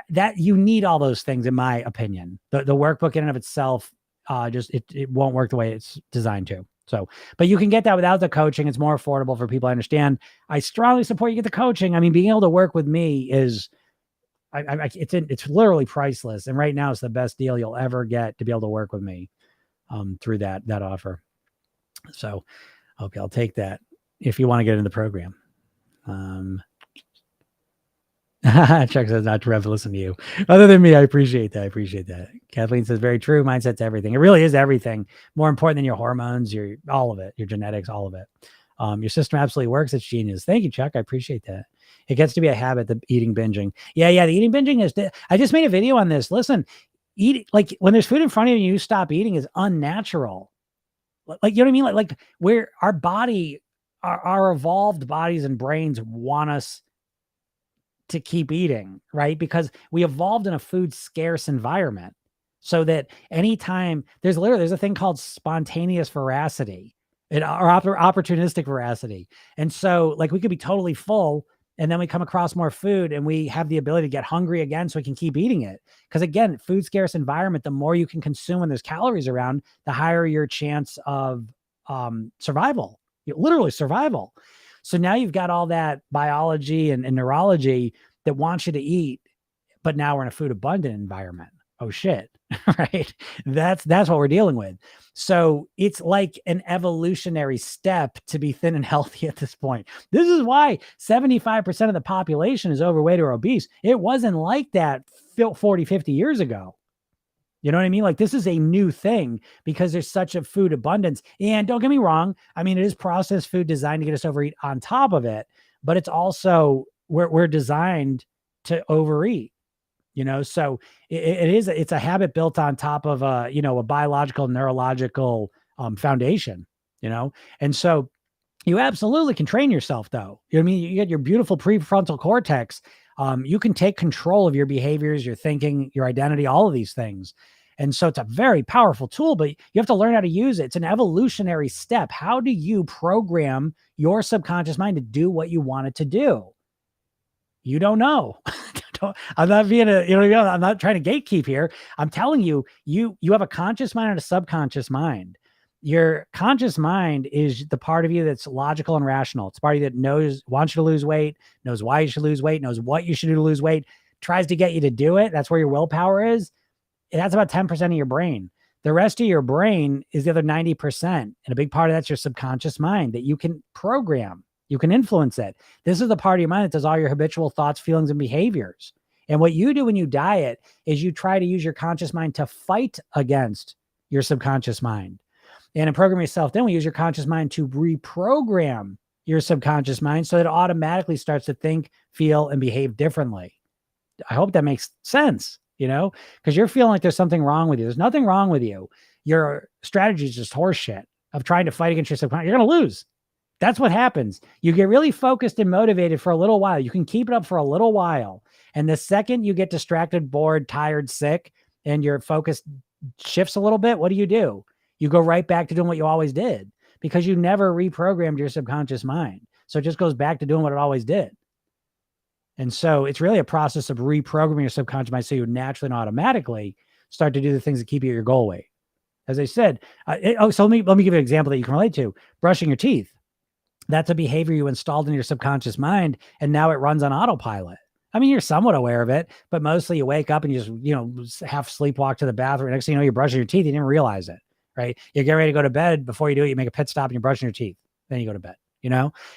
that you need all those things, in my opinion. The workbook in and of itself, it won't work the way it's designed to. So, but you can get that without the coaching. It's more affordable for people. I understand. I strongly support you get the coaching. I mean, being able to work with me is, it's literally priceless. And right now it's the best deal you'll ever get to be able to work with me through that offer. So, okay, I'll take that if you want to get in the program. Chuck says not to rev, listen to you. Other than me, I appreciate that. Kathleen says very true. Mindset's everything. It really is everything. More important than your hormones, all of it, your genetics, all of it. Your system absolutely works. It's genius. Thank you, Chuck. I appreciate that. It gets to be a habit, the eating binging. Yeah. The eating binging is. I just made a video on this. Listen, eat like when there's food in front of you, and you stop eating is unnatural. Like you know what I mean? Like where our body, our evolved bodies and brains want us to keep eating, right? Because we evolved in a food scarce environment, so that anytime there's a thing called spontaneous voracity or opportunistic voracity. And so like we could be totally full and then we come across more food and we have the ability to get hungry again so we can keep eating it. Because again, food scarce environment, the more you can consume when there's calories around, the higher your chance of survival, literally survival. So now you've got all that biology and neurology that wants you to eat, but now we're in a food abundant environment. Oh shit. Right. That's what we're dealing with. So it's like an evolutionary step to be thin and healthy at this point. This is why 75% of the population is overweight or obese. It wasn't like that 40, 50 years ago. You know what I mean? Like this is a new thing because there's such a food abundance. And don't get me wrong. I mean, it is processed food designed to get us overeat on top of it, but it's also we're designed to overeat, so it's a habit built on top of a biological, neurological foundation, and so you absolutely can train yourself though. You know what I mean? You get your beautiful prefrontal cortex. You can take control of your behaviors, your thinking, your identity, all of these things. And so it's a very powerful tool, but you have to learn how to use it. It's an evolutionary step. How do you program your subconscious mind to do what you want it to do? You don't know. I'm not being I'm not trying to gatekeep here. I'm telling you, you have a conscious mind and a subconscious mind. Your conscious mind is the part of you that's logical and rational. It's the part of you that wants you to lose weight, knows why you should lose weight, knows what you should do to lose weight, tries to get you to do it. That's where your willpower is. That's about 10% of your brain. The rest of your brain is the other 90%. And a big part of that's your subconscious mind that you can program. You can influence it. This is the part of your mind that does all your habitual thoughts, feelings, and behaviors. And what you do when you diet is you try to use your conscious mind to fight against your subconscious mind. And in Program Yourself, then we use your conscious mind to reprogram your subconscious mind so that it automatically starts to think, feel, and behave differently. I hope that makes sense, because you're feeling like there's something wrong with you. There's nothing wrong with you. Your strategy is just horseshit of trying to fight against your subconscious. You're going to lose. That's what happens. You get really focused and motivated for a little while. You can keep it up for a little while. And the second you get distracted, bored, tired, sick, and your focus shifts a little bit, what do? You go right back to doing what you always did because you never reprogrammed your subconscious mind. So it just goes back to doing what it always did. And so it's really a process of reprogramming your subconscious mind so you naturally and automatically start to do the things that keep you at your goal weight. As I said, so let me give you an example that you can relate to. Brushing your teeth. That's a behavior you installed in your subconscious mind, and now it runs on autopilot. I mean, you're somewhat aware of it, but mostly you wake up and you just, half sleepwalk to the bathroom. Next thing you know, you're brushing your teeth. You didn't realize it, right? You get ready to go to bed. Before you do it, you make a pit stop and you're brushing your teeth. Then you go to bed,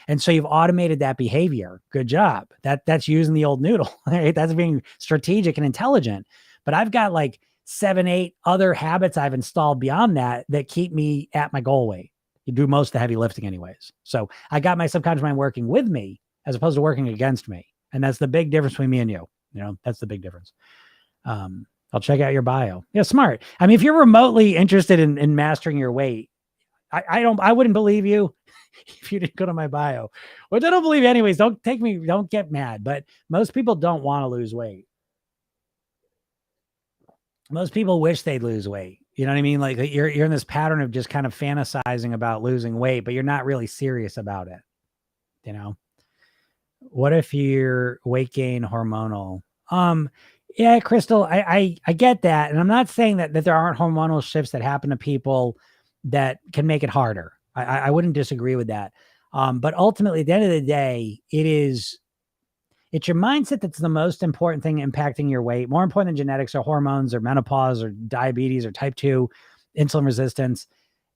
And so you've automated that behavior. Good job. That's using the old noodle, right? That's being strategic and intelligent. But I've got like 7, 8 other habits I've installed beyond that keep me at my goal weight. You do most of the heavy lifting anyways. So I got my subconscious mind working with me as opposed to working against me. And that's the big difference between me and you. That's the big difference. I'll check out your bio. Yeah, smart. I mean, if you're remotely interested in mastering your weight, I wouldn't believe you if you didn't go to my bio, which I don't believe anyways. Don't get mad, but most people don't want to lose weight. Most people wish they'd lose weight. You know what I mean? Like you're in this pattern of just kind of fantasizing about losing weight, but you're not really serious about it. What if your weight gain hormonal? Yeah, Crystal, I get that. And I'm not saying that there aren't hormonal shifts that happen to people that can make it harder. I wouldn't disagree with that. But ultimately at the end of the day, it's your mindset that's the most important thing impacting your weight, more important than genetics or hormones or menopause or diabetes or type 2 insulin resistance.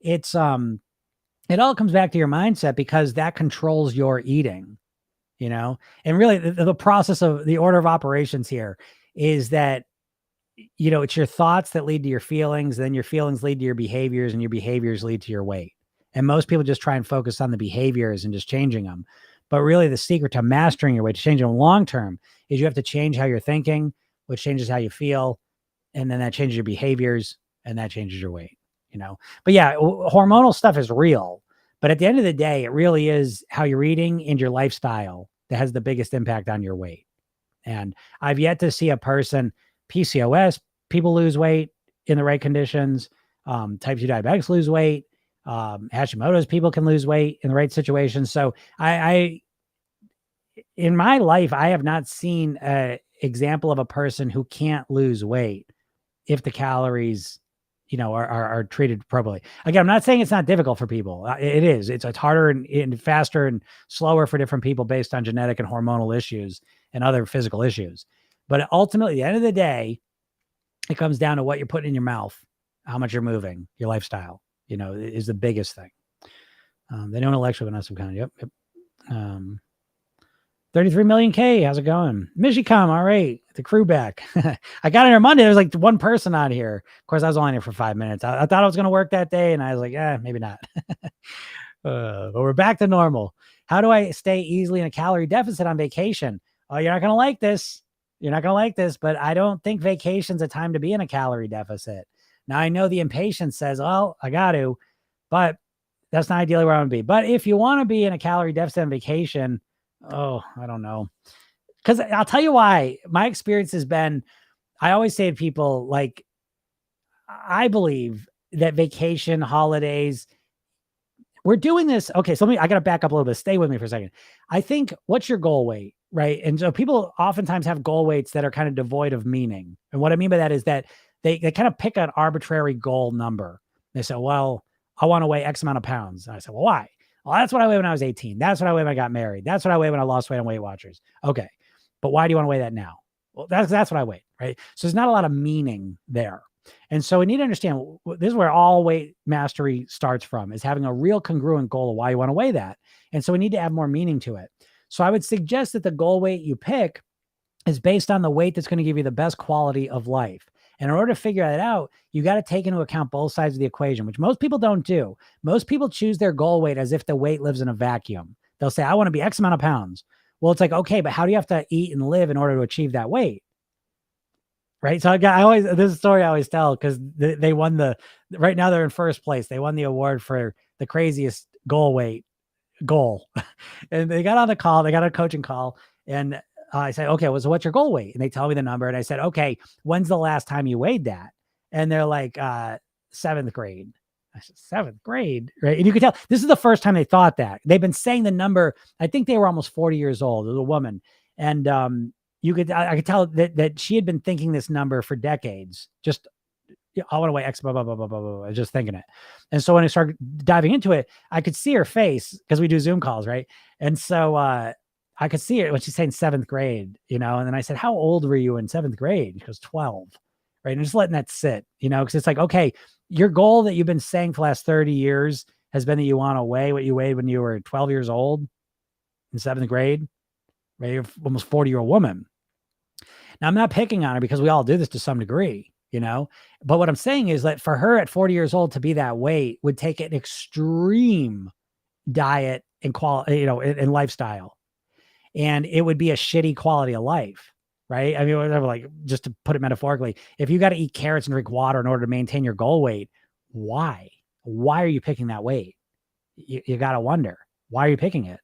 It all comes back to your mindset because that controls your eating, and really the process of the order of operations here is that, it's your thoughts that lead to your feelings, then your feelings lead to your behaviors, and your behaviors lead to your weight. And most people just try and focus on the behaviors and just changing them. But really the secret to mastering your weight, to changing them long-term, is you have to change how you're thinking, which changes how you feel. And then that changes your behaviors and that changes your weight, But yeah, hormonal stuff is real. But at the end of the day, it really is how you're eating and your lifestyle that has the biggest impact on your weight. And I've yet to see a person, PCOS, people lose weight in the right conditions. Type 2 diabetics lose weight. Hashimoto's people can lose weight in the right situations. So I in my life, I have not seen an example of a person who can't lose weight if the calories, are treated appropriately. Again, I'm not saying it's not difficult for people. It is. It's harder and faster and slower for different people based on genetic and hormonal issues and other physical issues. But ultimately, at the end of the day, it comes down to what you're putting in your mouth, how much you're moving, your lifestyle, is the biggest thing. They don't intellectual, but not some kind. Yep. 33 million K. How's it going? Mishicom. All right. The crew back. I got in here Monday. There was like one person on here. Of course, I was only in here for 5 minutes. I thought I was going to work that day. And I was like, maybe not. But we're back to normal. How do I stay easily in a calorie deficit on vacation? Oh, you're not going to like this. But I don't think vacation's a time to be in a calorie deficit. Now, I know the impatience says, well, I got to, but that's not ideally where I want to be. But if you want to be in a calorie deficit on vacation, I don't know. Because I'll tell you why. My experience has been, I always say to people, like, I believe that vacation, holidays, we're doing this. Okay, so I got to back up a little bit. Stay with me for a second. I think, what's your goal weight, right? And so people oftentimes have goal weights that are kind of devoid of meaning. And what I mean by that is that they kind of pick an arbitrary goal number. They say, well, I want to weigh X amount of pounds. And I said, well, why? Well, that's what I weighed when I was 18. That's what I weighed when I got married. That's what I weighed when I lost weight on Weight Watchers. Okay. But why do you want to weigh that now? Well, that's what I weighed, right? So there's not a lot of meaning there. And so we need to understand, this is where all weight mastery starts from, is having a real congruent goal of why you want to weigh that. And so we need to add more meaning to it. So I would suggest that the goal weight you pick is based on the weight that's going to give you the best quality of life. And in order to figure that out, you got to take into account both sides of the equation, which most people don't do. Most people choose their goal weight as if the weight lives in a vacuum. They'll say, I want to be X amount of pounds. Well, it's like, okay, but how do you have to eat and live in order to achieve that weight? Right. So this is a story I always tell, because they won right now they're in first place. They won the award for the craziest goal. And they got on the call, they got a coaching call, and I said, okay, well, so what's your goal weight? And they tell me the number. And I said, okay, when's the last time you weighed that? And they're like, 7th grade. I said, 7th grade, right? And you could tell this is the first time they thought that. They've been saying the number. I think they were almost 40 years old, as a woman. And I could tell that she had been thinking this number for decades. Just, I want to weigh X, blah, blah, blah, blah, blah, blah, just thinking it. And so when I started diving into it, I could see her face because we do Zoom calls, right? And so I could see it when she's saying 7th grade, and then I said, how old were you in 7th grade? She goes, 12, right? And just letting that sit, because it's like, okay, your goal that you've been saying for the last 30 years has been that you want to weigh what you weighed when you were 12 years old in 7th grade, right? You're almost 40-year-old woman. Now, I'm not picking on her because we all do this to some degree, but what I'm saying is that for her at 40 years old to be that weight would take an extreme diet and quality, and lifestyle. And it would be a shitty quality of life, right? I mean, whatever, like, just to put it metaphorically, if you got to eat carrots and drink water in order to maintain your goal weight, why? Why are you picking that weight? You got to wonder, why are you picking it?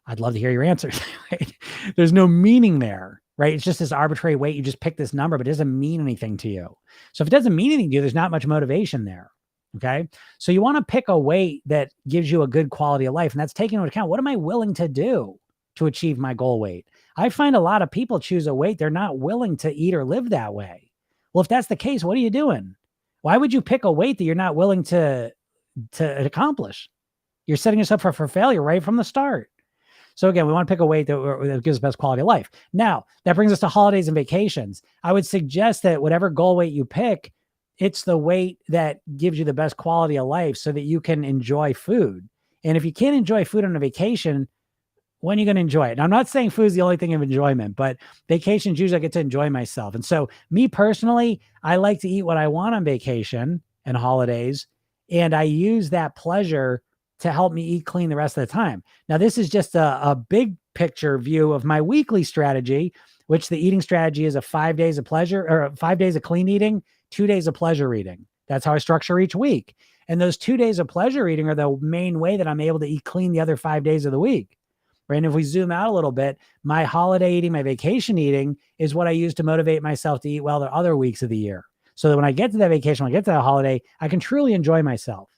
I'd love to hear your answers. Right? There's no meaning there, right? It's just this arbitrary weight. You just pick this number, but it doesn't mean anything to you. So if it doesn't mean anything to you, there's not much motivation there. Okay. So you want to pick a weight that gives you a good quality of life. And that's taking into account, what am I willing to do to achieve my goal weight? I find a lot of people choose a weight they're not willing to eat or live that way. Well, if that's the case, what are you doing? Why would you pick a weight that you're not willing to accomplish? You're setting yourself up for failure right from the start. So again, we want to pick a weight that gives the best quality of life. Now, that brings us to holidays and vacations. I would suggest that whatever goal weight you pick, it's the weight that gives you the best quality of life so that you can enjoy food. And if you can't enjoy food on a vacation, when are you going to enjoy it? And I'm not saying food is the only thing of enjoyment, but vacations usually I get to enjoy myself. And so me personally, I like to eat what I want on vacation and holidays. And I use that pleasure to help me eat clean the rest of the time. Now, this is just a big picture view of my weekly strategy, which the eating strategy is 5 days of pleasure, or 5 days of clean eating, 2 days of pleasure eating. That's how I structure each week. And those 2 days of pleasure eating are the main way that I'm able to eat clean the other 5 days of the week. Right. And if we zoom out a little bit, my holiday eating, my vacation eating is what I use to motivate myself to eat well the other weeks of the year. So that when I get to that vacation, when I get to that holiday, I can truly enjoy myself.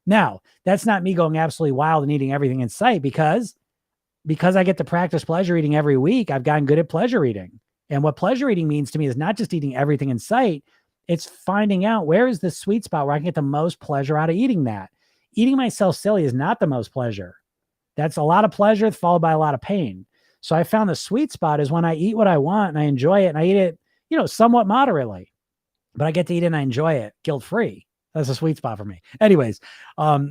Now, that's not me going absolutely wild and eating everything in sight because I get to practice pleasure eating every week. I've gotten good at pleasure eating. And what pleasure eating means to me is not just eating everything in sight. It's finding out where is the sweet spot where I can get the most pleasure out of eating that. Eating myself silly is not the most pleasure. That's a lot of pleasure followed by a lot of pain. So I found the sweet spot is when I eat what I want and I enjoy it and I eat it, somewhat moderately, but I get to eat it and I enjoy it guilt-free. That's a sweet spot for me. Anyways.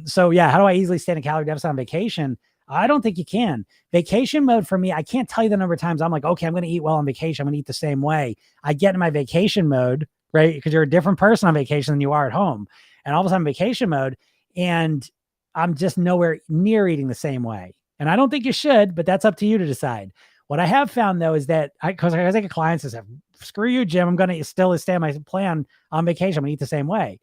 So yeah, how do I easily stay in a calorie deficit on vacation? I don't think you can. Vacation mode for me, I can't tell you the number of times I'm like, okay, I'm going to eat well on vacation. I'm going to eat the same way. I get in my vacation mode, right? Because you're a different person on vacation than you are at home. And all of a sudden vacation mode, and I'm just nowhere near eating the same way. And I don't think you should, but that's up to you to decide. What I have found though, is that because I get clients that say, screw you, Jim, I'm going to still stay on my plan on vacation. I'm going to eat the same way.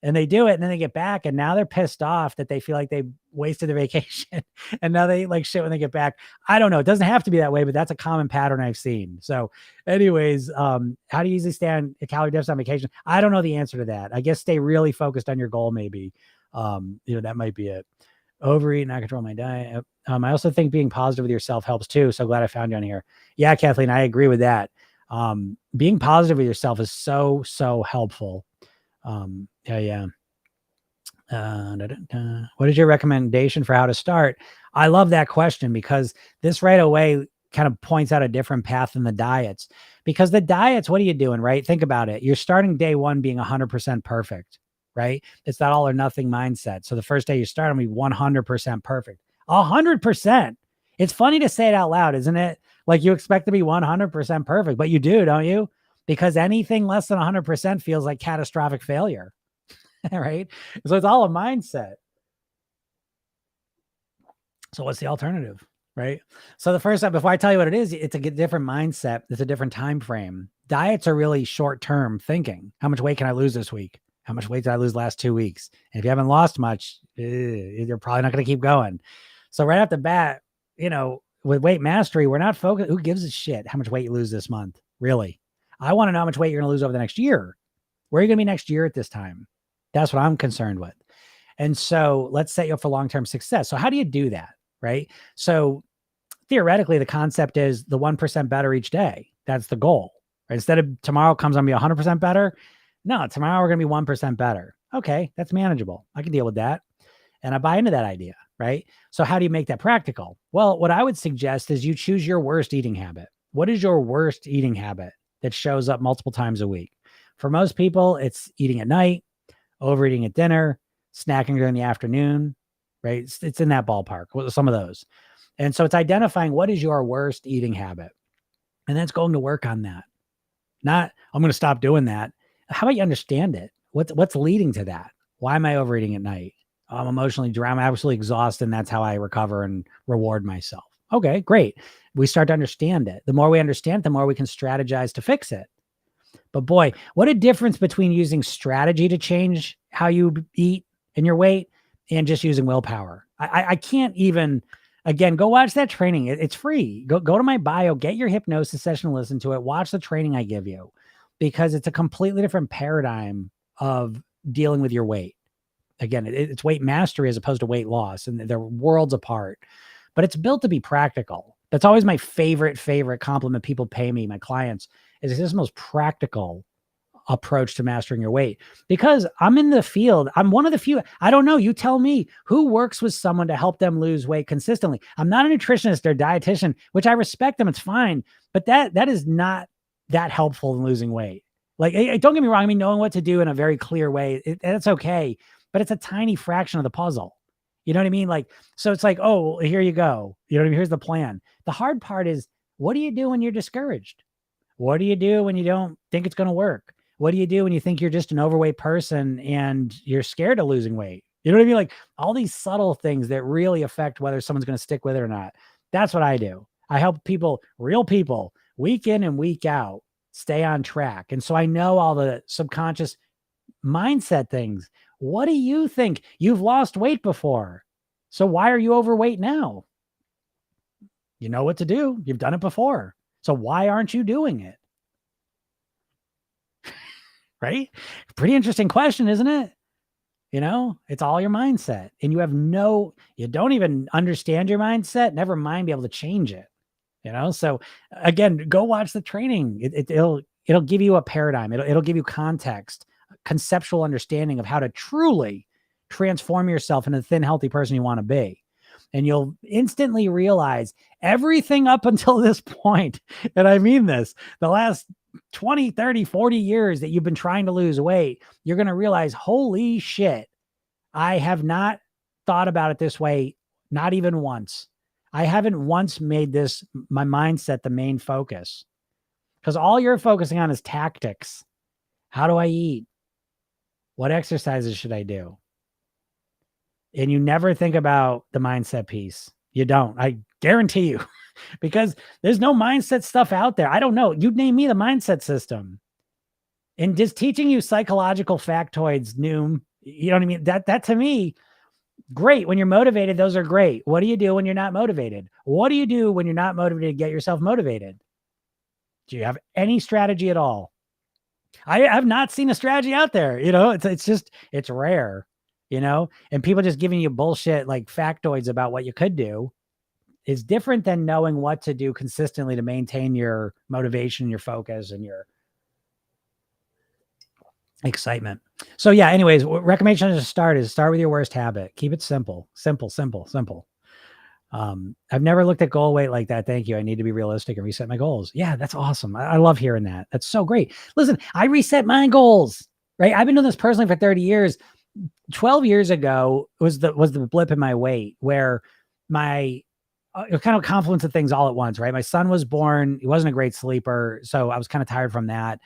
And they do it, and then they get back, and now they're pissed off that they feel like they wasted their vacation, and now they eat like shit when they get back. I don't know. It doesn't have to be that way, but that's a common pattern I've seen. So anyways, how do you usually stay on a calorie deficit on vacation? I don't know the answer to that. I guess stay really focused on your goal, maybe. That might be it. Overeat, not control my diet. I also think being positive with yourself helps too. So glad I found you on here. Yeah, Kathleen, I agree with that. Being positive with yourself is so, so helpful. Yeah. What is your recommendation for how to start? I love that question because this right away kind of points out a different path than the diets, because the diets, what are you doing, right? Think about it. You're starting day one being 100% perfect, right? It's that all or nothing mindset. So the first day you start, I'm going to be 100% perfect. 100%. It's funny to say it out loud, isn't it? Like you expect to be 100% perfect, but you do, don't you? Because anything less than 100% feels like catastrophic failure, right? So it's all a mindset. So what's the alternative, right? So the first step, before I tell you what it is, it's a different mindset. It's a different time frame. Diets are really short-term thinking. How much weight can I lose this week? How much weight did I lose last 2 weeks? And if you haven't lost much, you're probably not going to keep going. So right off the bat, with weight mastery, we're not focused. Who gives a shit how much weight you lose this month? Really? I want to know how much weight you're going to lose over the next year. Where are you going to be next year at this time? That's what I'm concerned with. And so let's set you up for long-term success. So how do you do that? Right. So theoretically, the concept is the 1% better each day. That's the goal. Right? Instead of tomorrow comes on be 100% better. No, tomorrow we're going to be 1% better. Okay. That's manageable. I can deal with that. And I buy into that idea. Right. So how do you make that practical? Well, what I would suggest is you choose your worst eating habit. What is your worst eating habit that shows up multiple times a week? For most people, it's eating at night, overeating at dinner, snacking during the afternoon, right? It's in that ballpark, some of those. And so it's identifying what is your worst eating habit. And then it's going to work on that. Not, I'm going to stop doing that. How about you understand it? What's leading to that? Why am I overeating at night? I'm emotionally drained. I'm absolutely exhausted. And that's how I recover and reward myself. Okay, great. We start to understand it. The more we understand it, the more we can strategize to fix it. But boy, what a difference between using strategy to change how you eat and your weight and just using willpower. I can't even, again, go watch that training. It's free. Go to my bio, get your hypnosis session, listen to it, watch the training I give you, because it's a completely different paradigm of dealing with your weight. Again, it's weight mastery as opposed to weight loss, and they're worlds apart, but it's built to be practical. That's always my favorite compliment people pay me, my clients, is this is the most practical approach to mastering your weight, because I'm in the field. I'm one of the few. I don't know. You tell me who works with someone to help them lose weight consistently. I'm not a nutritionist or dietitian, which I respect them. It's fine. But that is not that helpful in losing weight. Like, don't get me wrong. I mean, knowing what to do in a very clear way, that's okay. But it's a tiny fraction of the puzzle. You know what I mean? Like, so it's like, oh, here you go. You know what I mean? Here's the plan. The hard part is, what do you do when you're discouraged? What do you do when you don't think it's going to work? What do you do when you think you're just an overweight person and you're scared of losing weight? You know what I mean? Like, all these subtle things that really affect whether someone's going to stick with it or not. That's what I do. I help people, real people, week in and week out, stay on track. And so I know all the subconscious mindset things. What do you think? You've lost weight before. So why are you overweight now? You know what to do. You've done it before. So why aren't you doing it? Right? Pretty interesting question, isn't it? You know, it's all your mindset, and you don't even understand your mindset, never mind be able to change it. You know, so again, go watch the training. It'll give you a paradigm. It'll give you context, conceptual understanding of how to truly transform yourself into the thin, healthy person you want to be. And you'll instantly realize everything up until this point, and I mean this, the last 20, 30, 40 years that you've been trying to lose weight, you're going to realize, holy shit, I have not thought about it this way, not even once. I haven't once made this my mindset the main focus, because all you're focusing on is tactics. How do I eat? What exercises should I do? And you never think about the mindset piece. You don't. I guarantee you, because there's no mindset stuff out there. I don't know. You'd name me the mindset system. And just teaching you psychological factoids, Noom, you know what I mean? That to me, great. When you're motivated, those are great. What do you do when you're not motivated? What do you do when you're not motivated to get yourself motivated? Do you have any strategy at all? I have not seen a strategy out there. You know, it's rare, you know, and people just giving you bullshit like factoids about what you could do is different than knowing what to do consistently to maintain your motivation, your focus, and your excitement. So yeah, anyways, recommendation to start with your worst habit. Keep it simple. I've never looked at goal weight like that. Thank you. I need to be realistic and reset my goals. Yeah, that's awesome. I love hearing that. That's so great. Listen, I reset my goals, right? I've been doing this personally for 30 years. 12 years ago was the blip in my weight where it was kind of a confluence of things all at once, right? My son was born. He wasn't a great sleeper, so I was kind of tired from that.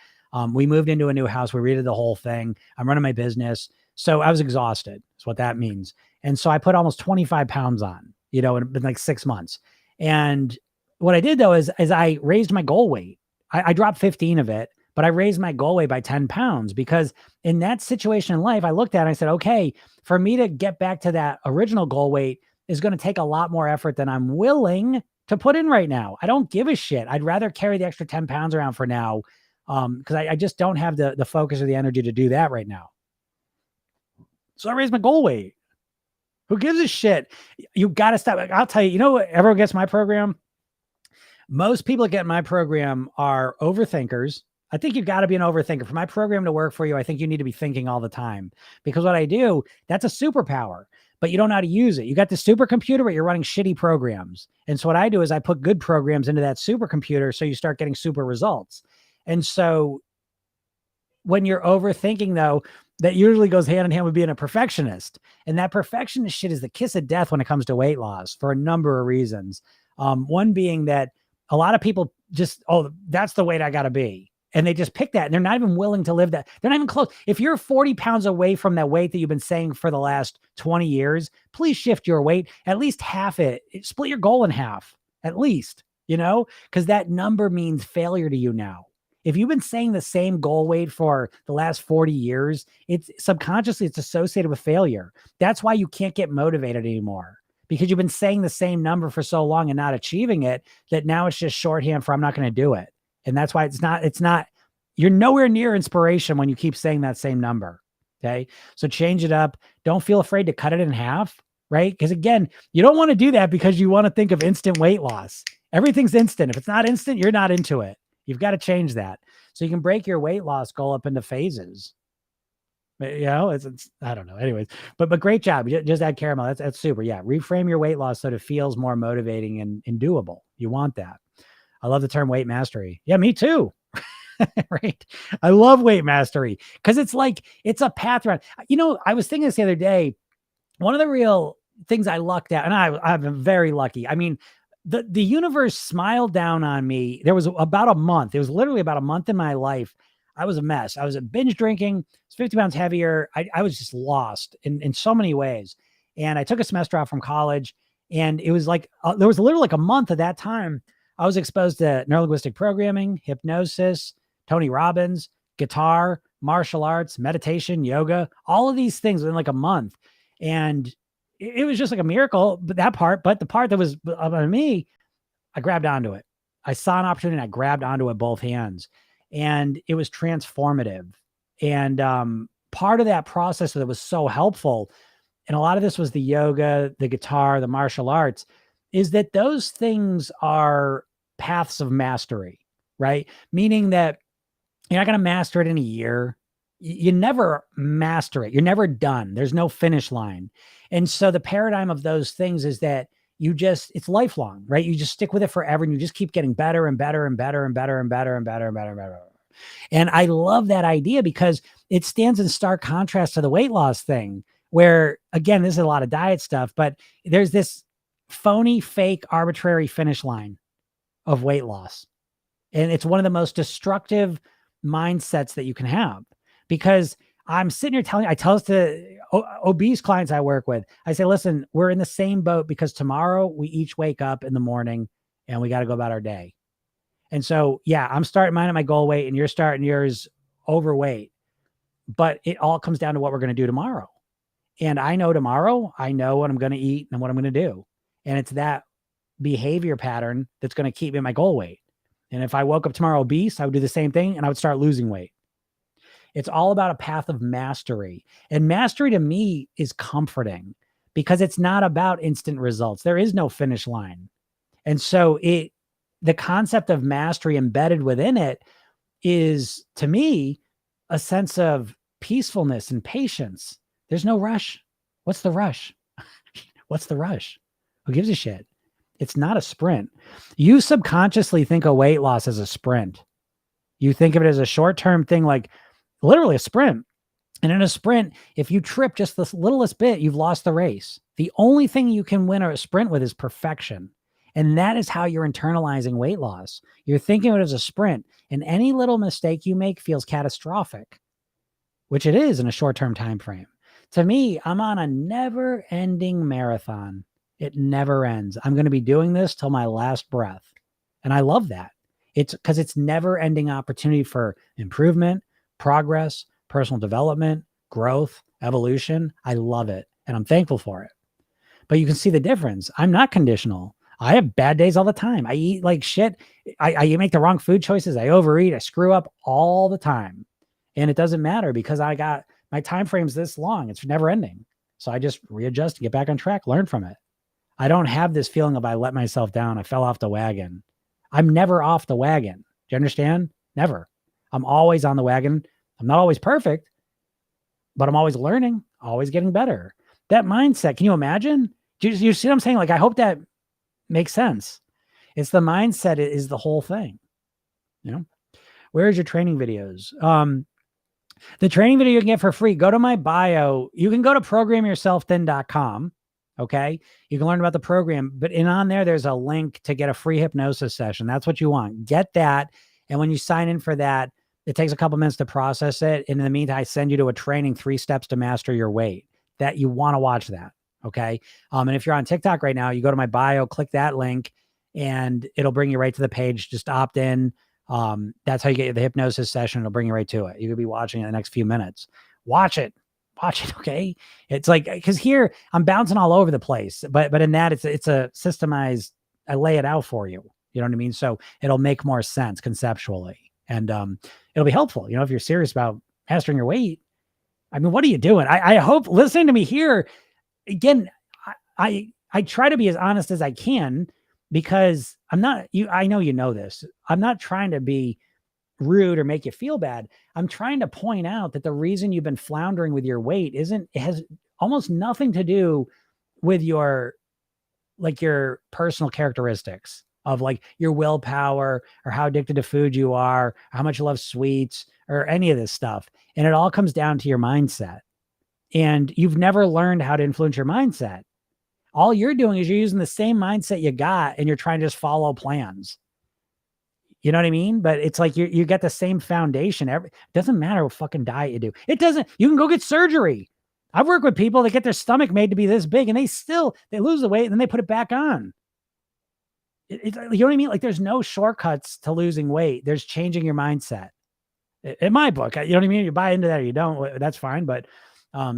We moved into a new house. We redid the whole thing. I'm running my business. So I was exhausted. That's what that means. And so I put almost 25 pounds on, you know, in like 6 months. And what I did though, is I raised my goal weight. I dropped 15 of it, but I raised my goal weight by 10 pounds because in that situation in life, I looked at it and I said, okay, for me to get back to that original goal weight is going to take a lot more effort than I'm willing to put in right now. I don't give a shit. I'd rather carry the extra 10 pounds around for now. Because I just don't have the focus or the energy to do that right now. So I raised my goal weight. Who gives a shit? You got to stop. I'll tell you, you know what? Everyone gets my program. Most people that get my program are overthinkers. I think you got to be an overthinker. For my program to work for you, I think you need to be thinking all the time, because what I do, that's a superpower, but you don't know how to use it. You got the supercomputer, but you're running shitty programs. And so what I do is I put good programs into that supercomputer, so you start getting super results. And so when you're overthinking, though, that usually goes hand in hand with being a perfectionist. And that perfectionist shit is the kiss of death when it comes to weight loss for a number of reasons. One being that a lot of people just, oh, that's the weight I got to be. And they just pick that, and they're not even willing to live that. They're not even close. If you're 40 pounds away from that weight that you've been saying for the last 20 years, please shift your weight, at least half it. Split your goal in half, at least, because that number means failure to you now. If you've been saying the same goal weight for the last 40 years, it's subconsciously, it's associated with failure. That's why you can't get motivated anymore, because you've been saying the same number for so long and not achieving it, that now it's just shorthand for I'm not going to do it. And that's why it's not, you're nowhere near inspiration when you keep saying that same number. Okay. So change it up. Don't feel afraid to cut it in half, right? Because again, you don't want to do that because you want to think of instant weight loss. Everything's instant. If it's not instant, you're not into it. You've got to change that. So you can break your weight loss goal up into phases. It's I don't know. Anyways, but great job. Just add caramel. That's super. Yeah. Reframe your weight loss so that it feels more motivating and doable. You want that. I love the term weight mastery. Yeah, me too. Right. I love weight mastery because it's like, it's a path around. I was thinking this the other day. One of the real things I lucked out, and I've been very lucky. I mean, the universe smiled down on me. There was about a month. It was literally about a month in my life. I was a mess. I was binge drinking. I was 50 pounds heavier. I was just lost in so many ways. And I took a semester off from college, and it was like, there was literally like a month at that time. I was exposed to neurolinguistic programming, hypnosis, Tony Robbins, guitar, martial arts, meditation, yoga, all of these things within like a month. And it was just like a miracle, but the part that was about me, I grabbed onto it. I saw an opportunity and I grabbed onto it both hands, and it was transformative. And part of that process that was so helpful, and a lot of this was the yoga, the guitar, the martial arts, is that those things are paths of mastery, right? Meaning that you're not going to master it in a year. You never master it. You're never done. There's no finish line. And so the paradigm of those things is that it's lifelong, right? You just stick with it forever, and you just keep getting better and better and better and better and better and better and better and better. And I love that idea because it stands in stark contrast to the weight loss thing, where again, this is a lot of diet stuff, but there's this phony, fake, arbitrary finish line of weight loss. And it's one of the most destructive mindsets that you can have, because I'm sitting here I tell this to obese clients I work with. I say, listen, we're in the same boat because tomorrow we each wake up in the morning and we got to go about our day. And so, yeah, I'm starting mine at my goal weight and you're starting yours overweight, but it all comes down to what we're going to do tomorrow. And I know tomorrow, I know what I'm going to eat and what I'm going to do. And it's that behavior pattern that's going to keep me at my goal weight. And if I woke up tomorrow obese, I would do the same thing and I would start losing weight. It's all about a path of mastery. And mastery to me is comforting because it's not about instant results. There is no finish line. And so the concept of mastery embedded within it is, to me, a sense of peacefulness and patience. There's no rush. What's the rush? What's the rush? Who gives a shit? It's not a sprint. You subconsciously think of weight loss as a sprint. You think of it as a short-term thing, like literally a sprint. And in a sprint, if you trip just the littlest bit, you've lost the race. The only thing you can win a sprint with is perfection. And that is how you're internalizing weight loss. You're thinking of it as a sprint, and any little mistake you make feels catastrophic, which it is in a short-term time frame. To me, I'm on a never-ending marathon. It never ends. I'm going to be doing this till my last breath. And I love that. It's because it's never-ending opportunity for improvement, progress, personal development, growth, evolution. I love it. And I'm thankful for it. But you can see the difference. I'm not conditional. I have bad days all the time. I eat like shit. I make the wrong food choices. I overeat. I screw up all the time. And it doesn't matter because I got my time frame's this long. It's never ending. So I just readjust, get back on track, learn from it. I don't have this feeling of I let myself down. I fell off the wagon. I'm never off the wagon. Do you understand? Never. I'm always on the wagon. I'm not always perfect, but I'm always learning, always getting better. That mindset, can you imagine? Do you see what I'm saying? Like, I hope that makes sense. It's the mindset is the whole thing. You know, where's your training videos? The training video you can get for free. Go to my bio. You can go to programyourselfthin.com. Okay. You can learn about the program, but on there, there's a link to get a free hypnosis session. That's what you want. Get that. And when you sign in for that, it takes a couple minutes to process it. And in the meantime, I send you to a training, 3 steps to master your weight, that you want to watch that. Okay. And if you're on TikTok right now, you go to my bio, click that link, and it'll bring you right to the page. Just opt in. That's how you get the hypnosis session. It'll bring you right to it. You could be watching it in the next few minutes. Watch it. Okay. It's like, cause here I'm bouncing all over the place, but in that it's a systemized, I lay it out for you. You know what I mean? So it'll make more sense conceptually, and, it'll be helpful. You know, if you're serious about mastering your weight, I mean, what are you doing? I hope listening to me here again, I try to be as honest as I can, because I'm not, I know, you know this, I'm not trying to be rude or make you feel bad. I'm trying to point out that the reason you've been floundering with your weight it has almost nothing to do with your personal characteristics of like your willpower or how addicted to food you are, or how much you love sweets or any of this stuff. And it all comes down to your mindset. And you've never learned how to influence your mindset. All you're doing is you're using the same mindset you got, and you're trying to just follow plans. You know what I mean? But it's like you get the same foundation. It doesn't matter what fucking diet you do. You can go get surgery. I've worked with people that get their stomach made to be this big, and they lose the weight and then they put it back on. You know what I mean? Like, there's no shortcuts to losing weight. There's changing your mindset. In my book, you know what I mean? You buy into that or you don't, that's fine. But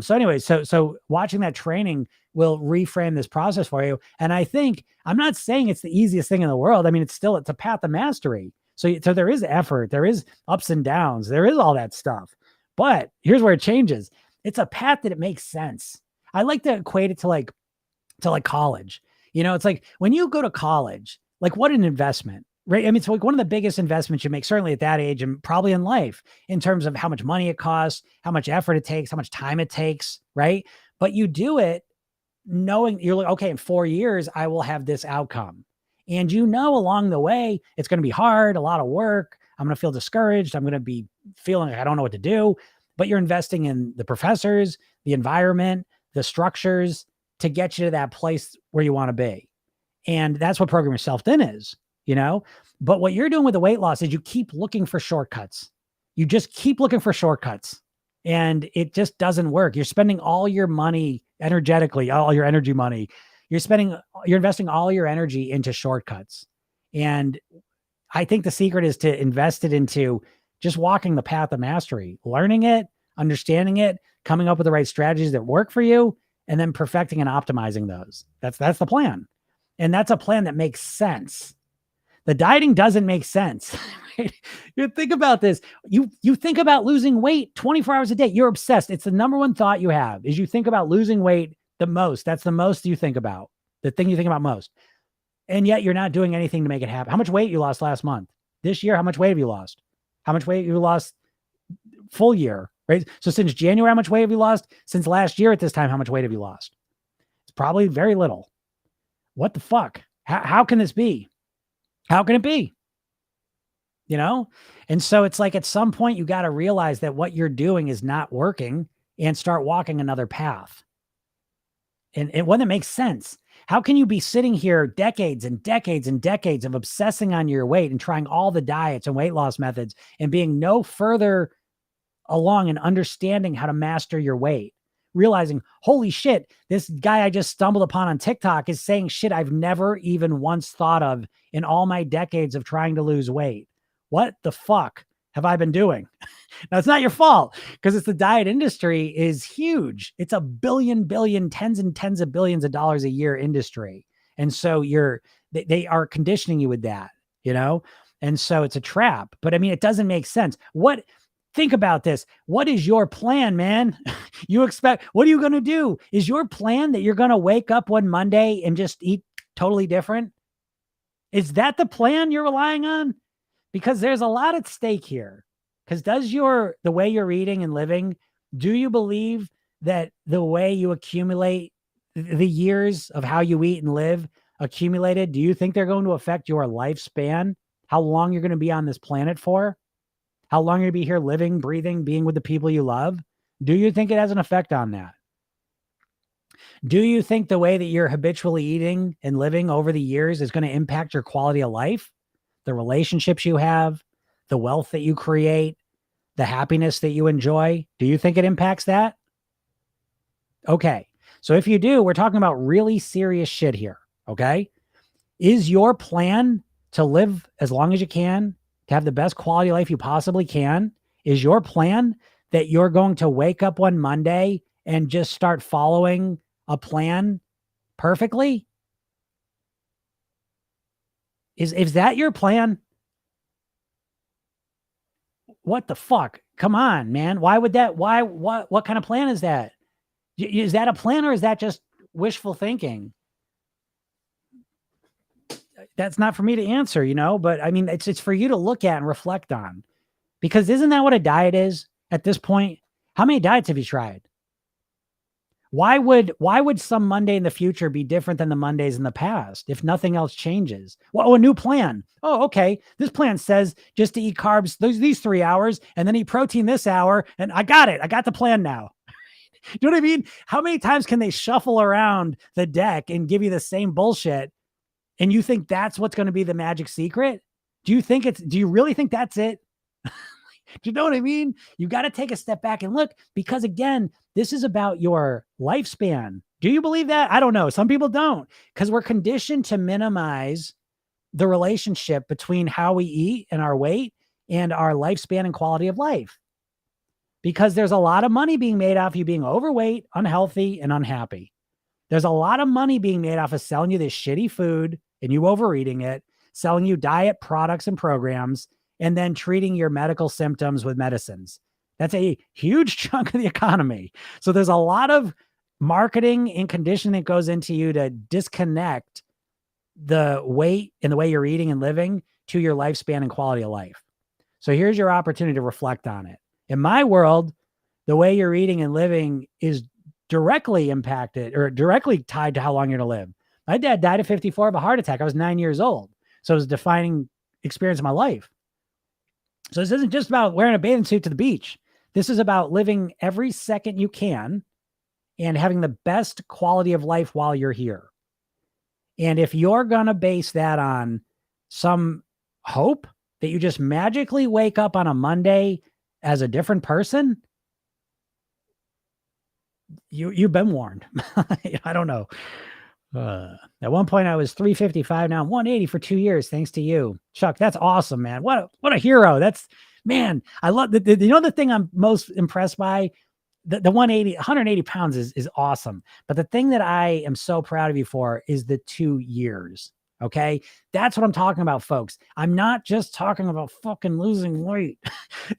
so anyway, so watching that training will reframe this process for you. And I think, I'm not saying it's the easiest thing in the world. I mean, it's a path of mastery. So there is effort, there is ups and downs, there is all that stuff. But here's where it changes. It's a path that it makes sense. I like to equate it to like college. You know, it's like when you go to college, like, what an investment, right? I mean, it's like one of the biggest investments you make, certainly at that age and probably in life, in terms of how much money it costs, how much effort it takes, how much time it takes, right? But you do it knowing you're like, okay, in 4 years, I will have this outcome. And you know, along the way, it's going to be hard, a lot of work. I'm going to feel discouraged. I'm going to be feeling like I don't know what to do. But you're investing in the professors, the environment, the structures to get you to that place where you want to be. And that's what Program Yourself Thin is, you know? But what you're doing with the weight loss is you keep looking for shortcuts. You just keep looking for shortcuts. And it just doesn't work. You're spending all your money energetically, all your energy money. You're investing all your energy into shortcuts. And I think the secret is to invest it into just walking the path of mastery, learning it, understanding it, coming up with the right strategies that work for you, and then perfecting and optimizing those. That's the plan. And that's a plan that makes sense. The dieting doesn't make sense. Right? You think about this. You think about losing weight 24 hours a day. You're obsessed. It's the number one thought you have is you think about losing weight the most. That's the most you think about, the thing you think about most. And yet you're not doing anything to make it happen. How much weight you lost last month? This year, how much weight have you lost? How much weight you lost full year, right? So since January, how much weight have you lost? Since last year at this time, how much weight have you lost? It's probably very little. What the fuck? How can this be? How can it be? You know? And so it's like, at some point you got to realize that what you're doing is not working and start walking another path. And one that makes sense. How can you be sitting here decades and decades and decades of obsessing on your weight and trying all the diets and weight loss methods and being no further along in understanding how to master your weight? Realizing, holy shit, this guy I just stumbled upon on TikTok is saying shit I've never even once thought of in all my decades of trying to lose weight. What the fuck have I been doing? Now, it's not your fault, because it's the diet industry is huge. It's a billion, tens and tens of billions of dollars a year industry. And so they are conditioning you with that, you know? And so it's a trap. But I mean, it doesn't make sense. Think about this. What is your plan, man? What are you going to do? Is your plan that you're going to wake up one Monday and just eat totally different? Is that the plan you're relying on? Because there's a lot at stake here. Because the way you're eating and living, do you believe that the way you accumulate the years of how you eat and live accumulated, do you think they're going to affect your lifespan? How long you're going to be on this planet for? How long you're going to be here living, breathing, being with the people you love? Do you think it has an effect on that? Do you think the way that you're habitually eating and living over the years is going to impact your quality of life, the relationships you have, the wealth that you create, the happiness that you enjoy? Do you think it impacts that? Okay. So if you do, we're talking about really serious shit here. Okay. Is your plan to live as long as you can, to have the best quality of life you possibly can? Is your plan that you're going to wake up one Monday and just start following a plan perfectly? Is that your plan? What the fuck? Come on, man. Why would that? What kind of plan is that? Is that a plan or is that just wishful thinking? That's not for me to answer, but I mean, it's for you to look at and reflect on, because isn't that what a diet is at this point? How many diets have you tried? Why would some Monday in the future be different than the Mondays in the past if nothing else changes? Well, a new plan. Oh, okay. This plan says just to eat carbs these 3 hours and then eat protein this hour. And I got it. I got the plan now. Do you know what I mean? How many times can they shuffle around the deck and give you the same bullshit? And you think that's what's going to be the magic secret? Do you really think that's it? Do you know what I mean? You got to take a step back and look, because again, this is about your lifespan. Do you believe that? I don't know. Some people don't, because we're conditioned to minimize the relationship between how we eat and our weight and our lifespan and quality of life. Because there's a lot of money being made off you being overweight, unhealthy, and unhappy. There's a lot of money being made off of selling you this shitty food and you overeating it, selling you diet products and programs, and then treating your medical symptoms with medicines. That's a huge chunk of the economy. So there's a lot of marketing and conditioning that goes into you to disconnect the weight and the way you're eating and living to your lifespan and quality of life. So here's your opportunity to reflect on it. In my world, the way you're eating and living is directly impacted or directly tied to how long you're going to live. My dad died at 54 of a heart attack. I was 9 years old. So it was a defining experience of my life. So this isn't just about wearing a bathing suit to the beach. This is about living every second you can and having the best quality of life while you're here. And if you're going to base that on some hope that you just magically wake up on a Monday as a different person, you've been warned. I don't know. At one point I was 355. Now I'm 180 for 2 years. Thanks to you, Chuck. That's awesome, man. What a hero. Man, I love the thing I'm most impressed by, the 180 pounds is awesome. But the thing that I am so proud of you for is the 2 years. Okay. That's what I'm talking about, folks. I'm not just talking about fucking losing weight.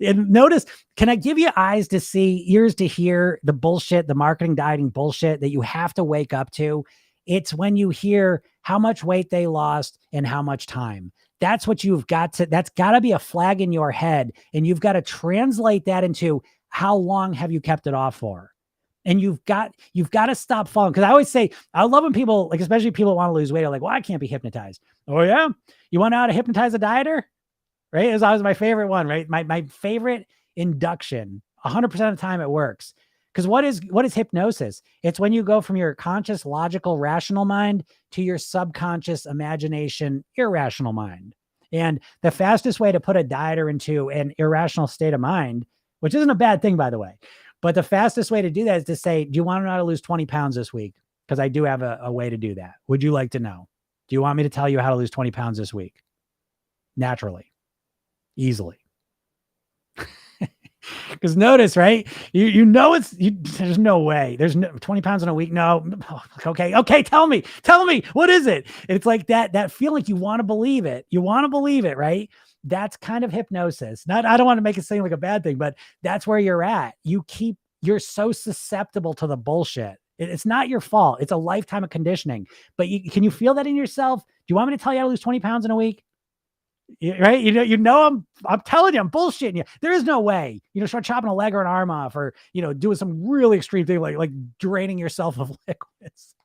And notice, can I give you eyes to see, ears to hear the bullshit, the marketing dieting bullshit that you have to wake up to? It's when you hear how much weight they lost and how much time. That's what that's got to be a flag in your head. And you've got to translate that into how long have you kept it off for? And you've got to stop falling. Because I always say, I love when people, like, especially people want to lose weight, are like, well, I can't be hypnotized. Oh yeah? You want to know how to hypnotize a dieter? Right? It was always my favorite one, right? My favorite induction. 100% of the time it works. Because what is hypnosis? It's when you go from your conscious, logical, rational mind to your subconscious imagination, irrational mind. And the fastest way to put a dieter into an irrational state of mind, which isn't a bad thing, by the way, but the fastest way to do that is to say, do you want to know how to lose 20 pounds this week? Because I do have a way to do that. Would you like to know? Do you want me to tell you how to lose 20 pounds this week? Naturally. Easily. Because notice, right? You know there's no way. There's no 20 pounds in a week. No. Okay. Tell me. What is it? It's like that feeling like you want to believe it. You want to believe it, right? That's kind of hypnosis. I don't want to make it seem like a bad thing, but that's where you're at. You're so susceptible to the bullshit. It's not your fault. It's a lifetime of conditioning. But can you feel that in yourself? Do you want me to tell you how to lose 20 pounds in a week? Right? I'm telling you, I'm bullshitting you. There is no way. Start chopping a leg or an arm off, or doing some really extreme thing like draining yourself of liquids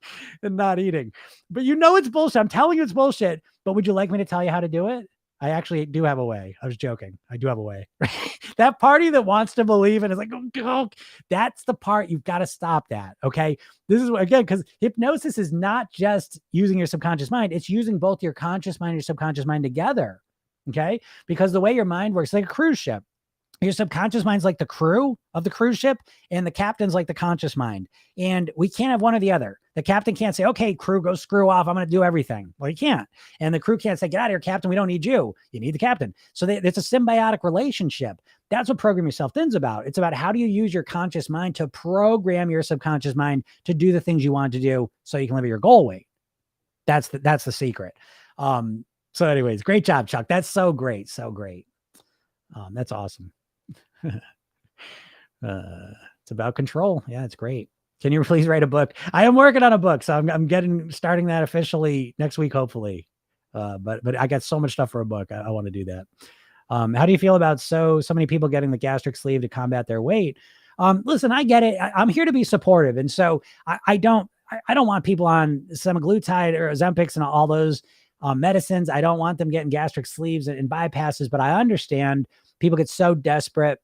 and not eating. But it's bullshit. I'm telling you it's bullshit. But would you like me to tell you how to do it? I actually do have a way. I was joking. I do have a way. That party that wants to believe and is like, oh, that's the part you've got to stop that. Okay. This is again, because hypnosis is not just using your subconscious mind. It's using both your conscious mind and your subconscious mind together. Okay. Because the way your mind works, like a cruise ship, your subconscious mind's like the crew of the cruise ship, and the captain's like the conscious mind. And we can't have one or the other. The captain can't say, okay, crew, go screw off. I'm going to do everything. Well, he can't. And the crew can't say, get out of here, captain. We don't need you. You need the captain. So it's a symbiotic relationship. That's what Program Yourself Thin's about. It's about how do you use your conscious mind to program your subconscious mind to do the things you want to do so you can live at your goal weight. That's the secret. So anyways, great job, Chuck. That's so great. So great. That's awesome. It's about control. Yeah, it's great. Can you please write a book? I am working on a book, so I'm starting that officially next week, hopefully. But I got so much stuff for a book. I want to do that. How do you feel about so many people getting the gastric sleeve to combat their weight? Listen, I get it. I'm here to be supportive, and so I don't want people on semaglutide or Ozempics and all those medicines. I don't want them getting gastric sleeves and bypasses, but I understand people get so desperate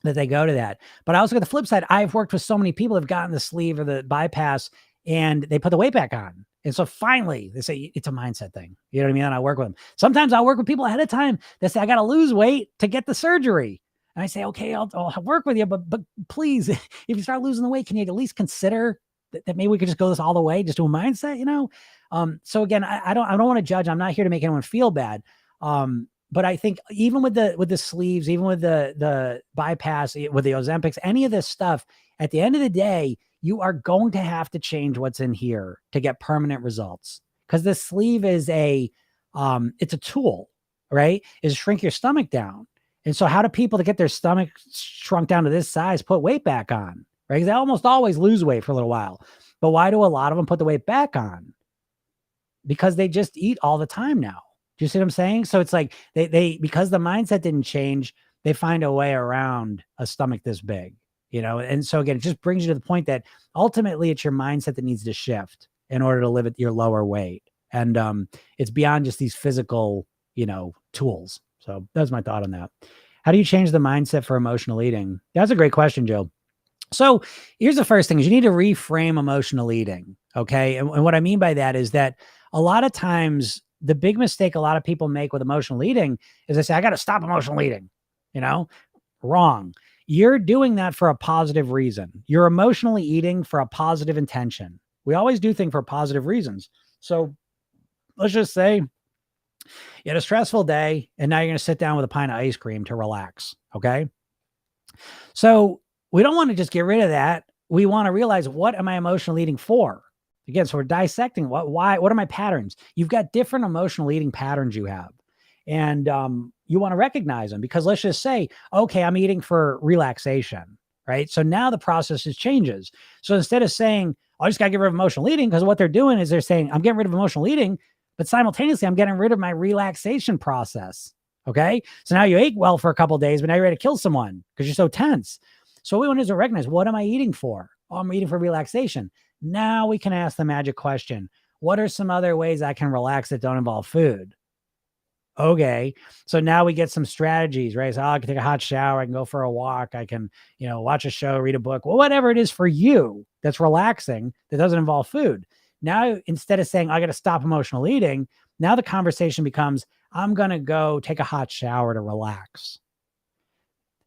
that they go to that. But I also got the flip side. I've worked with so many people who've gotten the sleeve or the bypass and they put the weight back on. And so finally they say it's a mindset thing. You know what I mean? And I work with them. Sometimes I'll work with people ahead of time that say, I got to lose weight to get the surgery. And I say, okay, I'll work with you, but please, if you start losing the weight, can you at least consider that maybe we could just go this all the way, just do a mindset, So again, I don't want to judge. I'm not here to make anyone feel bad. But I think even with the sleeves, even with the bypass, with the Ozempics, any of this stuff, at the end of the day, you are going to have to change what's in here to get permanent results. Because the sleeve is it's a tool, right? Is shrink your stomach down. And so how do people to get their stomach shrunk down to this size put weight back on, right? Because they almost always lose weight for a little while. But why do a lot of them put the weight back on? Because they just eat all the time now. Do you see what I'm saying? So it's like they because the mindset didn't change, they find a way around a stomach this big, And so again, it just brings you to the point that ultimately it's your mindset that needs to shift in order to live at your lower weight. And it's beyond just these physical, tools. So that's my thought on that. How do you change the mindset for emotional eating? That's a great question, Joe. So here's the first thing is you need to reframe emotional eating. Okay. And what I mean by that is that a lot of times the big mistake a lot of people make with emotional eating is they say, I got to stop emotional eating, wrong. You're doing that for a positive reason. You're emotionally eating for a positive intention. We always do things for positive reasons. So let's just say you had a stressful day and now you're going to sit down with a pint of ice cream to relax. Okay. So we don't want to just get rid of that. We want to realize, what am I emotional eating for? Again, so we're dissecting what are my patterns? You've got different emotional eating patterns you have. And you want to recognize them, because let's just say, okay, I'm eating for relaxation, right? So now the process changes. So instead of saying, I just got to get rid of emotional eating, because what they're doing is they're saying, I'm getting rid of emotional eating, but simultaneously I'm getting rid of my relaxation process. Okay. So now you ate well for a couple of days, but now you're ready to kill someone because you're so tense. So we want to recognize, what am I eating for? Oh, I'm eating for relaxation. Now we can ask the magic question. What are some other ways I can relax that don't involve food? Okay. So now we get some strategies, right? So I can take a hot shower. I can go for a walk. I can, watch a show, read a book, well, whatever it is for you that's relaxing, that doesn't involve food. Now, instead of saying, I got to stop emotional eating, now the conversation becomes, I'm going to go take a hot shower to relax.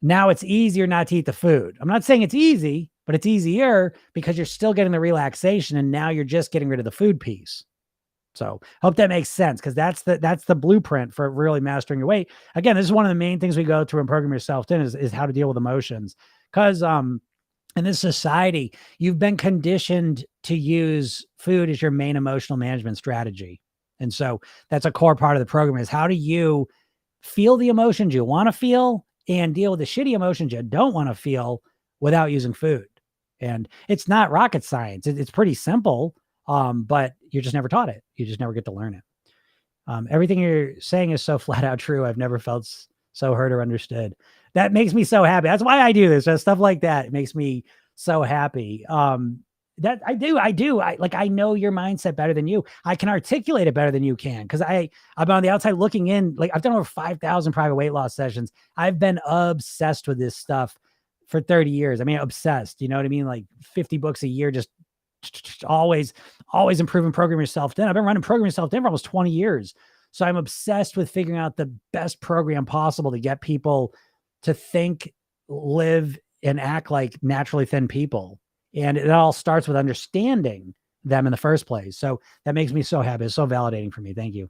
Now it's easier not to eat the food. I'm not saying it's easy, but it's easier because you're still getting the relaxation, and now you're just getting rid of the food piece. So hope that makes sense, because that's the blueprint for really mastering your weight. Again, this is one of the main things we go through and program yourself in is how to deal with emotions. Because in this society, you've been conditioned to use food as your main emotional management strategy. And so that's a core part of the program is how do you feel the emotions you want to feel and deal with the shitty emotions you don't want to feel without using food. And it's not rocket science. It's pretty simple, but you're just never taught it. You just never get to learn it. Everything you're saying is so flat out true. I've never felt so heard or understood. That makes me so happy. That's why I do this. Stuff like that. It makes me so happy. That I do. I know your mindset better than you. I can articulate it better than you can. Cause I'm on the outside looking in, like I've done over 5,000 private weight loss sessions. I've been obsessed with this stuff for 30 years. I mean, obsessed, you know what I mean? Like 50 books a year, just always improving program yourself in. I've been running program yourself in for almost 20 years. So I'm obsessed with figuring out the best program possible to get people to think, live, and act like naturally thin people. And it all starts with understanding them in the first place. So that makes me so happy. It's so validating for me. Thank you.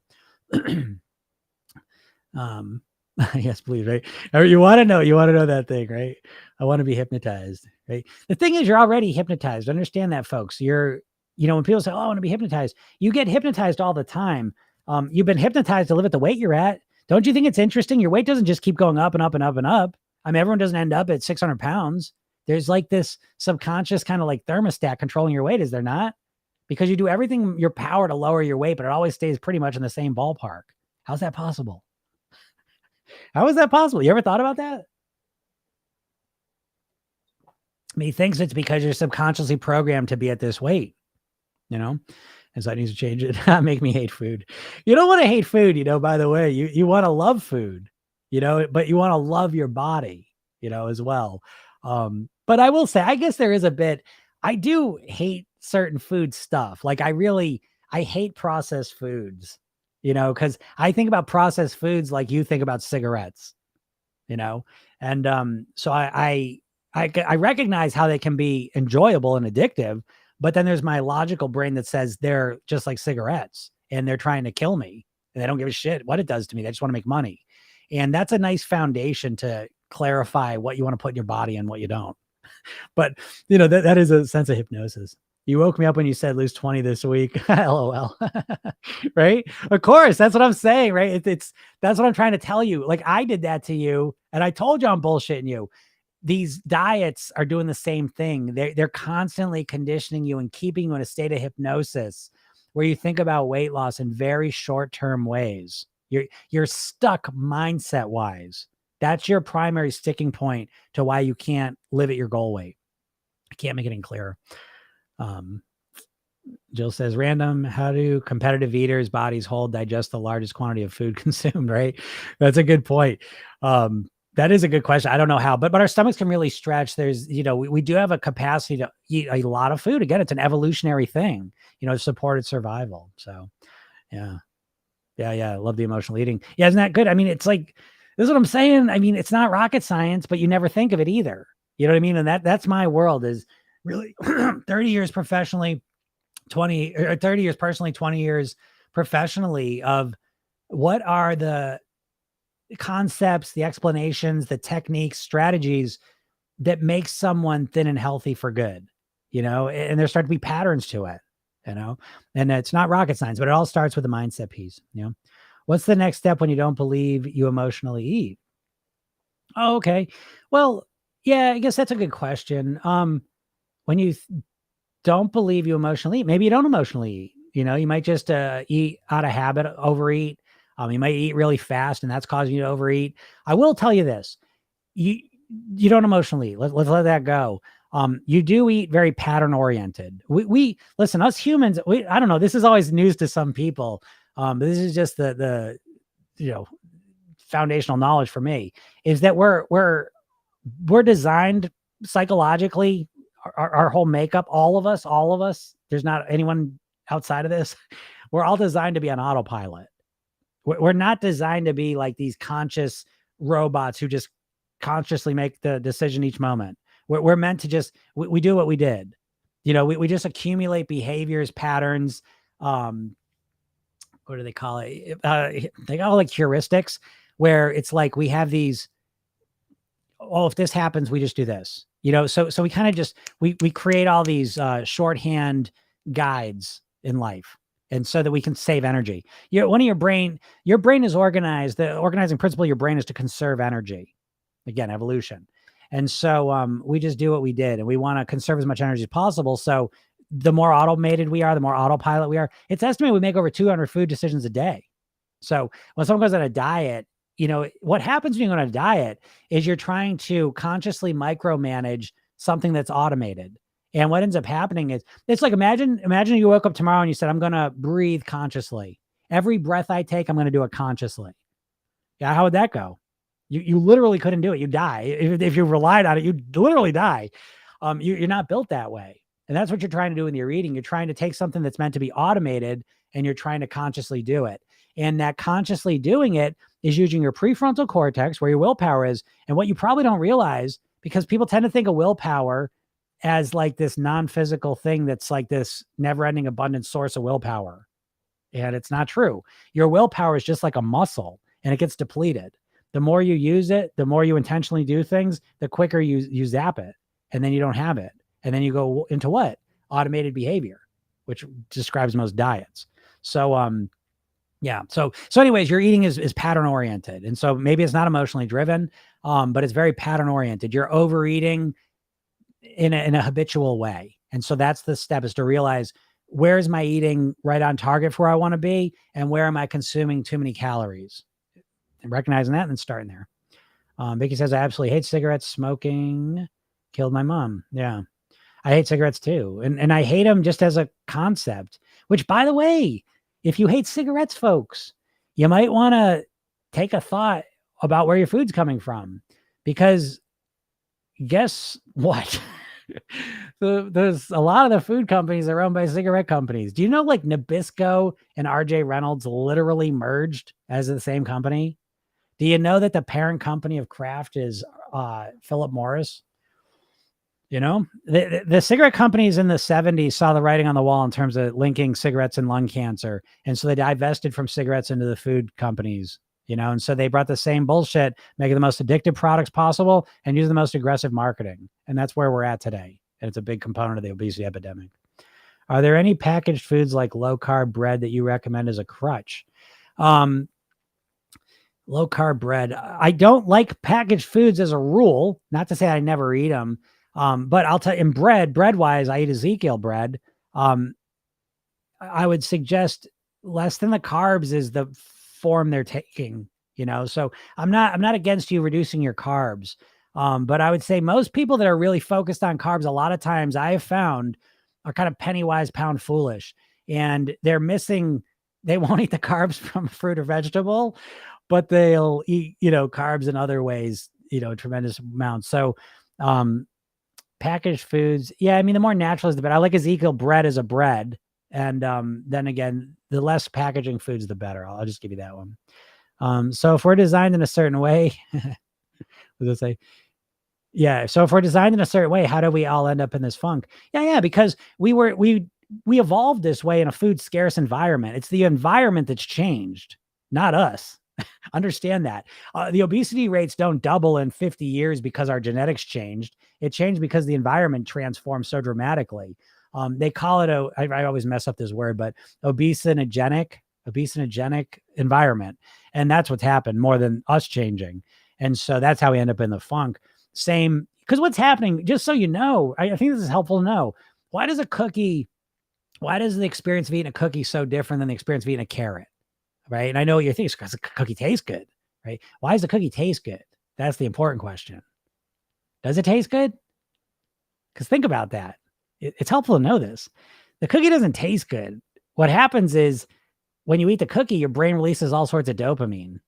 Yes, please. Right. Or you want to know that thing, right? I want to be hypnotized, right? The thing is, you're already hypnotized. Understand that, folks. When people say, oh, I want to be hypnotized, you get hypnotized all the time. You've been hypnotized to live at the weight you're at. Don't you think it's interesting? Your weight doesn't just keep going up and up and up and up. I mean, everyone doesn't end up at 600 pounds. There's like this subconscious kind of like thermostat controlling your weight, is there not? Because you do everything in your power to lower your weight, but it always stays pretty much in the same ballpark. How's that possible? How is that possible? You ever thought about that? I mean, he thinks it's because you're subconsciously programmed to be at this weight, and so I need to change it. Make me hate food. You don't want to hate food, by the way, you want to love food, but you want to love your body, as well. But I will say, I guess there is a bit, I do hate certain food stuff. Like I hate processed foods, cause I think about processed foods like you think about cigarettes, and so I recognize how they can be enjoyable and addictive, but then there's my logical brain that says they're just like cigarettes and they're trying to kill me and they don't give a shit what it does to me. They just want to make money. And that's a nice foundation to clarify what you want to put in your body and what you don't. But that is a sense of hypnosis. You woke me up when you said lose 20 this week. LOL. Right? Of course. That's what I'm saying, right? That's what I'm trying to tell you. Like I did that to you and I told you I'm bullshitting you. These diets are doing the same thing. They're constantly conditioning you and keeping you in a state of hypnosis where you think about weight loss in very short-term ways. You're stuck mindset wise. That's your primary sticking point to why you can't live at your goal weight. I can't make it any clearer. Jill says, random, how do competitive eaters' bodies digest the largest quantity of food consumed, right? That's a good point. That is a good question. I don't know how, but our stomachs can really stretch. There's, we do have a capacity to eat a lot of food. Again, it's an evolutionary thing, supported survival. So yeah. I love the emotional eating. Yeah. Isn't that good? I mean, it's like, this is what I'm saying. I mean, it's not rocket science, but you never think of it either. You know what I mean? And that's my world is really 30 years professionally, 30 years personally, 20 years professionally of what are the concepts, the explanations, the techniques, strategies that make someone thin and healthy for good, and there start to be patterns to it, and it's not rocket science, but it all starts with the mindset piece. What's the next step when you don't believe you emotionally eat? Oh, okay. Well, yeah, I guess that's a good question. When you don't believe you emotionally eat, maybe you don't emotionally eat, you might just eat out of habit, overeat. You might eat really fast and that's causing you to overeat. I will tell you this, you don't emotionally eat. Let's let that go. You do eat very pattern oriented. We listen, us humans, I don't know, this is always news to some people. This is just the foundational knowledge for me is that we're designed psychologically, our whole makeup, all of us, there's not anyone outside of this. We're all designed to be on autopilot. We're not designed to be like these conscious robots who just consciously make the decision each moment. We're meant to just, we do what we did. We just accumulate behaviors, patterns, what do they call it? They call it like heuristics, where it's like we have these, oh, if this happens, we just do this, so we kind of just, we create all these shorthand guides in life. And so that we can save energy. Your brain is organized. The organizing principle of your brain is to conserve energy. Again, evolution. And so we just do what we did, and we want to conserve as much energy as possible. So the more automated we are, the more autopilot we are. It's estimated we make over 200 food decisions a day. So when someone goes on a diet, what happens when you go on a diet is you're trying to consciously micromanage something that's automated. And what ends up happening is, it's like, imagine you woke up tomorrow and you said, I'm going to breathe consciously. Every breath I take, I'm going to do it consciously. Yeah. How would that go? You literally couldn't do it. You die. If you relied on it, you'd literally die. You're not built that way. And that's what you're trying to do when you're eating. You're trying to take something that's meant to be automated, and you're trying to consciously do it. And that consciously doing it is using your prefrontal cortex, where your willpower is. And what you probably don't realize, because people tend to think of willpower as like this non-physical thing that's like this never-ending abundant source of willpower. And it's not true. Your willpower is just like a muscle, and it gets depleted. The more you use it, the more you intentionally do things, the quicker you zap it, and then you don't have it. And then you go into what? Automated behavior, which describes most diets. So, yeah. So anyways, your eating is pattern oriented. And so maybe it's not emotionally driven, but it's very pattern oriented. You're overeating in a habitual way. And so that's the step, is to realize, where is my eating right on target for where I want to be? And where am I consuming too many calories? And recognizing that and then starting there. Vicky says, I absolutely hate cigarettes. Smoking killed my mom. Yeah. I hate cigarettes too. And I hate them just as a concept, which, by the way, if you hate cigarettes, folks, you might want to take a thought about where your food's coming from, because guess what? There's a lot of the food companies are owned by cigarette companies. Do you know, like, Nabisco and RJ Reynolds literally merged as the same company? Do you know that the parent company of Kraft is Philip Morris? The cigarette companies in the 70s saw the writing on the wall in terms of linking cigarettes and lung cancer. And so they divested from cigarettes into the food companies, and so they brought the same bullshit, making the most addictive products possible and use the most aggressive marketing. And that's where we're at today. And it's a big component of the obesity epidemic. Are there any packaged foods like low carb bread that you recommend as a crutch? Low carb bread. I don't like packaged foods as a rule, not to say I never eat them. But I'll tell you, in bread wise, I eat Ezekiel bread. I would suggest less than the carbs is the form they're taking, so I'm not against you reducing your carbs. But I would say most people that are really focused on carbs, a lot of times I have found, are kind of penny wise, pound foolish, and they won't eat the carbs from fruit or vegetable, but they'll eat, carbs in other ways, tremendous amounts. So, packaged foods. Yeah. I mean, the more natural is the better. I like Ezekiel bread as a bread. And then again, the less packaging foods, the better. I'll just give you that one. So if we're designed in a certain way, what does it say? Yeah. So if we're designed in a certain way, how do we all end up in this funk? Yeah. Because we evolved this way in a food scarce environment. It's the environment that's changed, not us. Understand that. The obesity rates don't double in 50 years because our genetics changed. It changed because the environment transformed so dramatically. They call it I always mess up this word, but obesogenic environment. And that's what's happened more than us changing. And so that's how we end up in the funk. Same, because what's happening, just so you know, I think this is helpful to know. Why does the experience of eating a cookie so different than the experience of eating a carrot? Right. And I know what you're thinking, it's because the cookie tastes good, right? Why does the cookie taste good? That's the important question. Does it taste good? Because think about that. It's helpful to know this. The cookie doesn't taste good. What happens is when you eat the cookie, your brain releases all sorts of dopamine,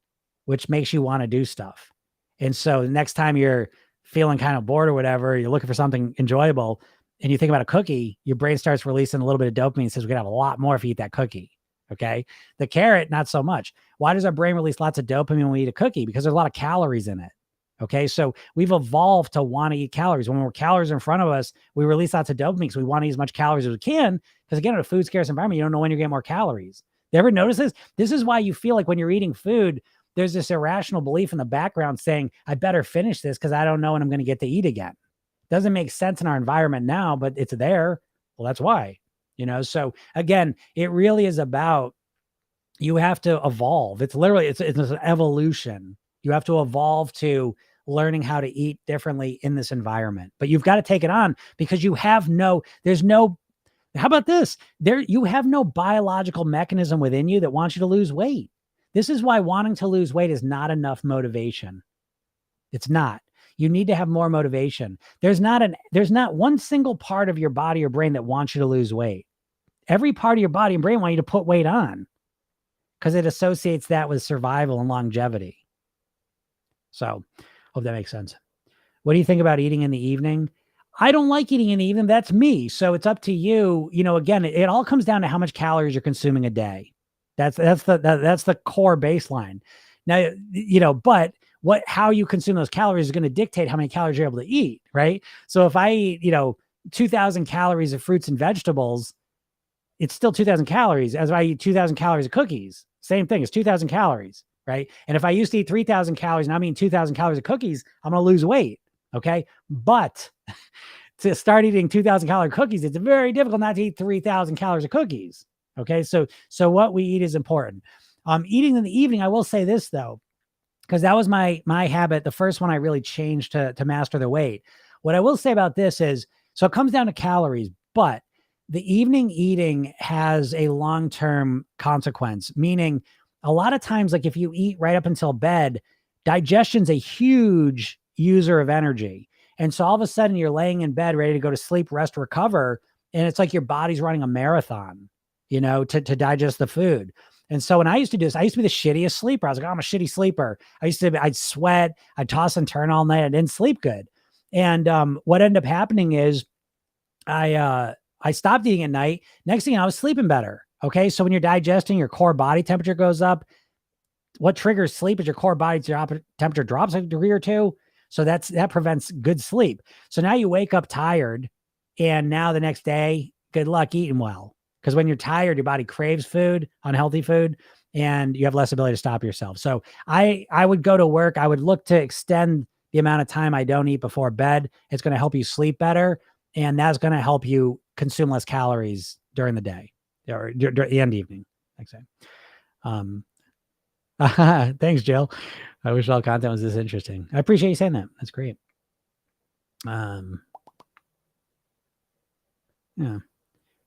which makes you want to do stuff. And so the next time you're feeling kind of bored or whatever, you're looking for something enjoyable and you think about a cookie, your brain starts releasing a little bit of dopamine and says, we can have a lot more if you eat that cookie. Okay. The carrot, not so much. Why does our brain release lots of dopamine when we eat a cookie? Because there's a lot of calories in it. Okay. So we've evolved to want to eat calories. When we're calories in front of us, we release lots of dopamine because we want to eat as much calories as we can. Because again, in a food scarce environment, you don't know when you're getting more calories. You ever notice this? This is why you feel like when you're eating food, there's this irrational belief in the background saying, I better finish this because I don't know when I'm going to get to eat again. Doesn't make sense in our environment now, but it's there. Well, that's why, so again, it really is about, you have to evolve. It's literally, it's an evolution. You have to evolve to learning how to eat differently in this environment, but you've got to take it on because how about this? You have no biological mechanism within you that wants you to lose weight. This is why wanting to lose weight is not enough motivation. It's not. You need to have more motivation. There's not one single part of your body or brain that wants you to lose weight. Every part of your body and brain want you to put weight on because it associates that with survival and longevity. So, hope that makes sense. What do you think about eating in the evening? I don't like eating in the evening. That's me. So it's up to you. Again, it all comes down to how much calories you're consuming a day. That's the core baseline. Now, but how you consume those calories is going to dictate how many calories you're able to eat, right? So if I eat, 2,000 calories of fruits and vegetables, it's still 2,000 calories. As if I eat 2,000 calories of cookies, same thing. It's 2,000 calories, right? And if I used to eat 3,000 calories and I'm eating 2,000 calories of cookies, I'm going to lose weight. Okay. But to start eating 2,000 calorie cookies, it's very difficult not to eat 3,000 calories of cookies. Okay. So what we eat is important. Eating in the evening, I will say this though, because that was my habit. The first one I really changed to master the weight. What I will say about this is, so it comes down to calories, but the evening eating has a long-term consequence, meaning a lot of times, like if you eat right up until bed, digestion's a huge user of energy. And so all of a sudden you're laying in bed, ready to go to sleep, rest, recover. And it's like your body's running a marathon, to digest the food. And so when I used to do this, I used to be the shittiest sleeper. I was like, I'm a shitty sleeper. I'd sweat, I'd toss and turn all night. I didn't sleep good. And what ended up happening is I stopped eating at night. Next thing I was sleeping better. Okay. So when you're digesting, your core body temperature goes up. What triggers sleep is your core body temperature drops a degree or two. So that prevents good sleep. So now you wake up tired, and now the next day, good luck eating well. Because when you're tired, your body craves food, unhealthy food, and you have less ability to stop yourself. So I would go to work. I would look to extend the amount of time I don't eat before bed. It's going to help you sleep better, and that's going to help you consume less calories during the day or the end evening. Thanks. Thanks, Jill. I wish all content was this interesting. I appreciate you saying that. That's great. Yeah.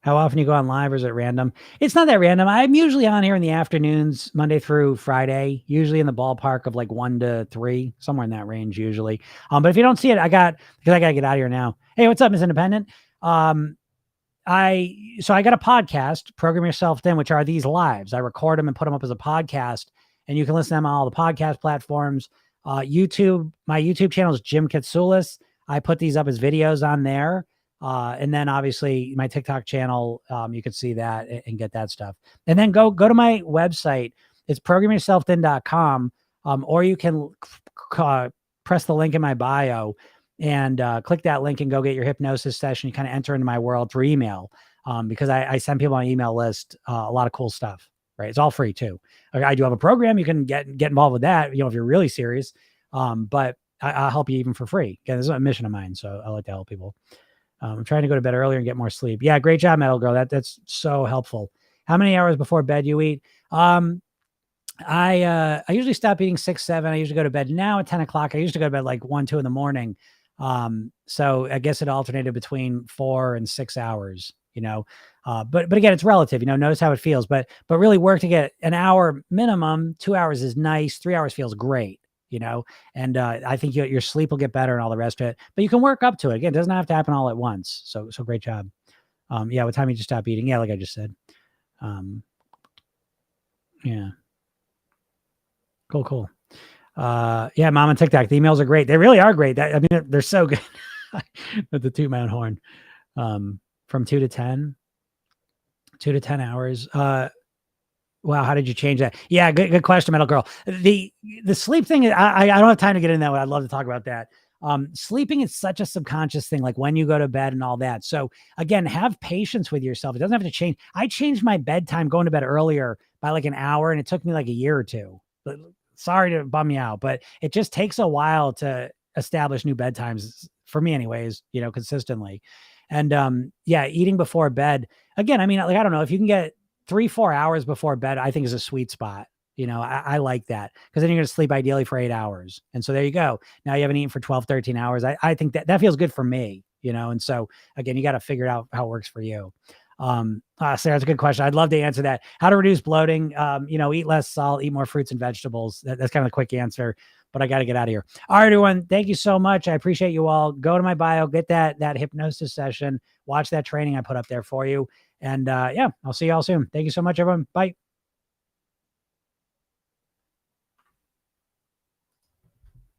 How often you go on live, or is it random? It's not that random. I'm usually on here in the afternoons, Monday through Friday, usually in the ballpark of like 1 to 3, somewhere in that range usually. But if you don't see it, because I got to get out of here now. Hey, what's up, Miss Independent? I got a podcast, Program Yourself Thin, which are these lives. I record them and put them up as a podcast, and you can listen to them on all the podcast platforms. YouTube, my YouTube channel is Jim Katsoulis. I put these up as videos on there. And then obviously my TikTok channel, you can see that and get that stuff. And then go to my website. It's programyourselfthin.com. Or you can press the link in my bio and click that link and go get your hypnosis session. You kind of enter into my world through email, because I send people on my email list a lot of cool stuff. Right. It's all free too. I do have a program. You can get involved with that, if you're really serious. But I'll help you even for free. Again, this is a mission of mine. So I like to help people. I'm trying to go to bed earlier and get more sleep. Yeah. Great job, Metal Girl. That's so helpful. How many hours before bed you eat? I usually stop eating 6, 7. I usually go to bed now at 10 o'clock. I used to go to bed like 1, 2 in the morning. So I guess it alternated between 4 and 6 hours, but again, it's relative, notice how it feels, but really work to get an hour minimum. 2 hours is nice. 3 hours feels great, and I think your sleep will get better and all the rest of it, but you can work up to it. Again, it doesn't have to happen all at once. So great job. Yeah. What time did you stop eating? Yeah. Like I just said. Yeah. Cool. Yeah, Mom on TikTok. The emails are great. They really are great. They're so good. With the toot my own horn. From 2 to 10 hours. Wow. How did you change that? Yeah. Good question, Metal Girl. The sleep thing, I don't have time to get into that. I'd love to talk about that. Sleeping is such a subconscious thing, like when you go to bed and all that. So again, have patience with yourself. It doesn't have to change. I changed my bedtime going to bed earlier by like an hour, and it took me like a year or two. But sorry to bum you out, but it just takes a while to establish new bedtimes for me anyways, consistently. And yeah, eating before bed. Again, I mean, like, I don't know, if you can get 3-4 hours before bed, I think is a sweet spot. I like that, because then you're going to sleep ideally for 8 hours. And so there you go. Now you haven't eaten for 12, 13 hours. I think that feels good for me, and so again, you got to figure out how it works for you. Sarah, that's a good question. I'd love to answer that. How to reduce bloating? Eat less salt, eat more fruits and vegetables. That's kind of the quick answer, but I got to get out of here. All right, everyone. Thank you so much. I appreciate you all. Go to my bio, get that hypnosis session, watch that training I put up there for you. And yeah, I'll see you all soon. Thank you so much, everyone. Bye.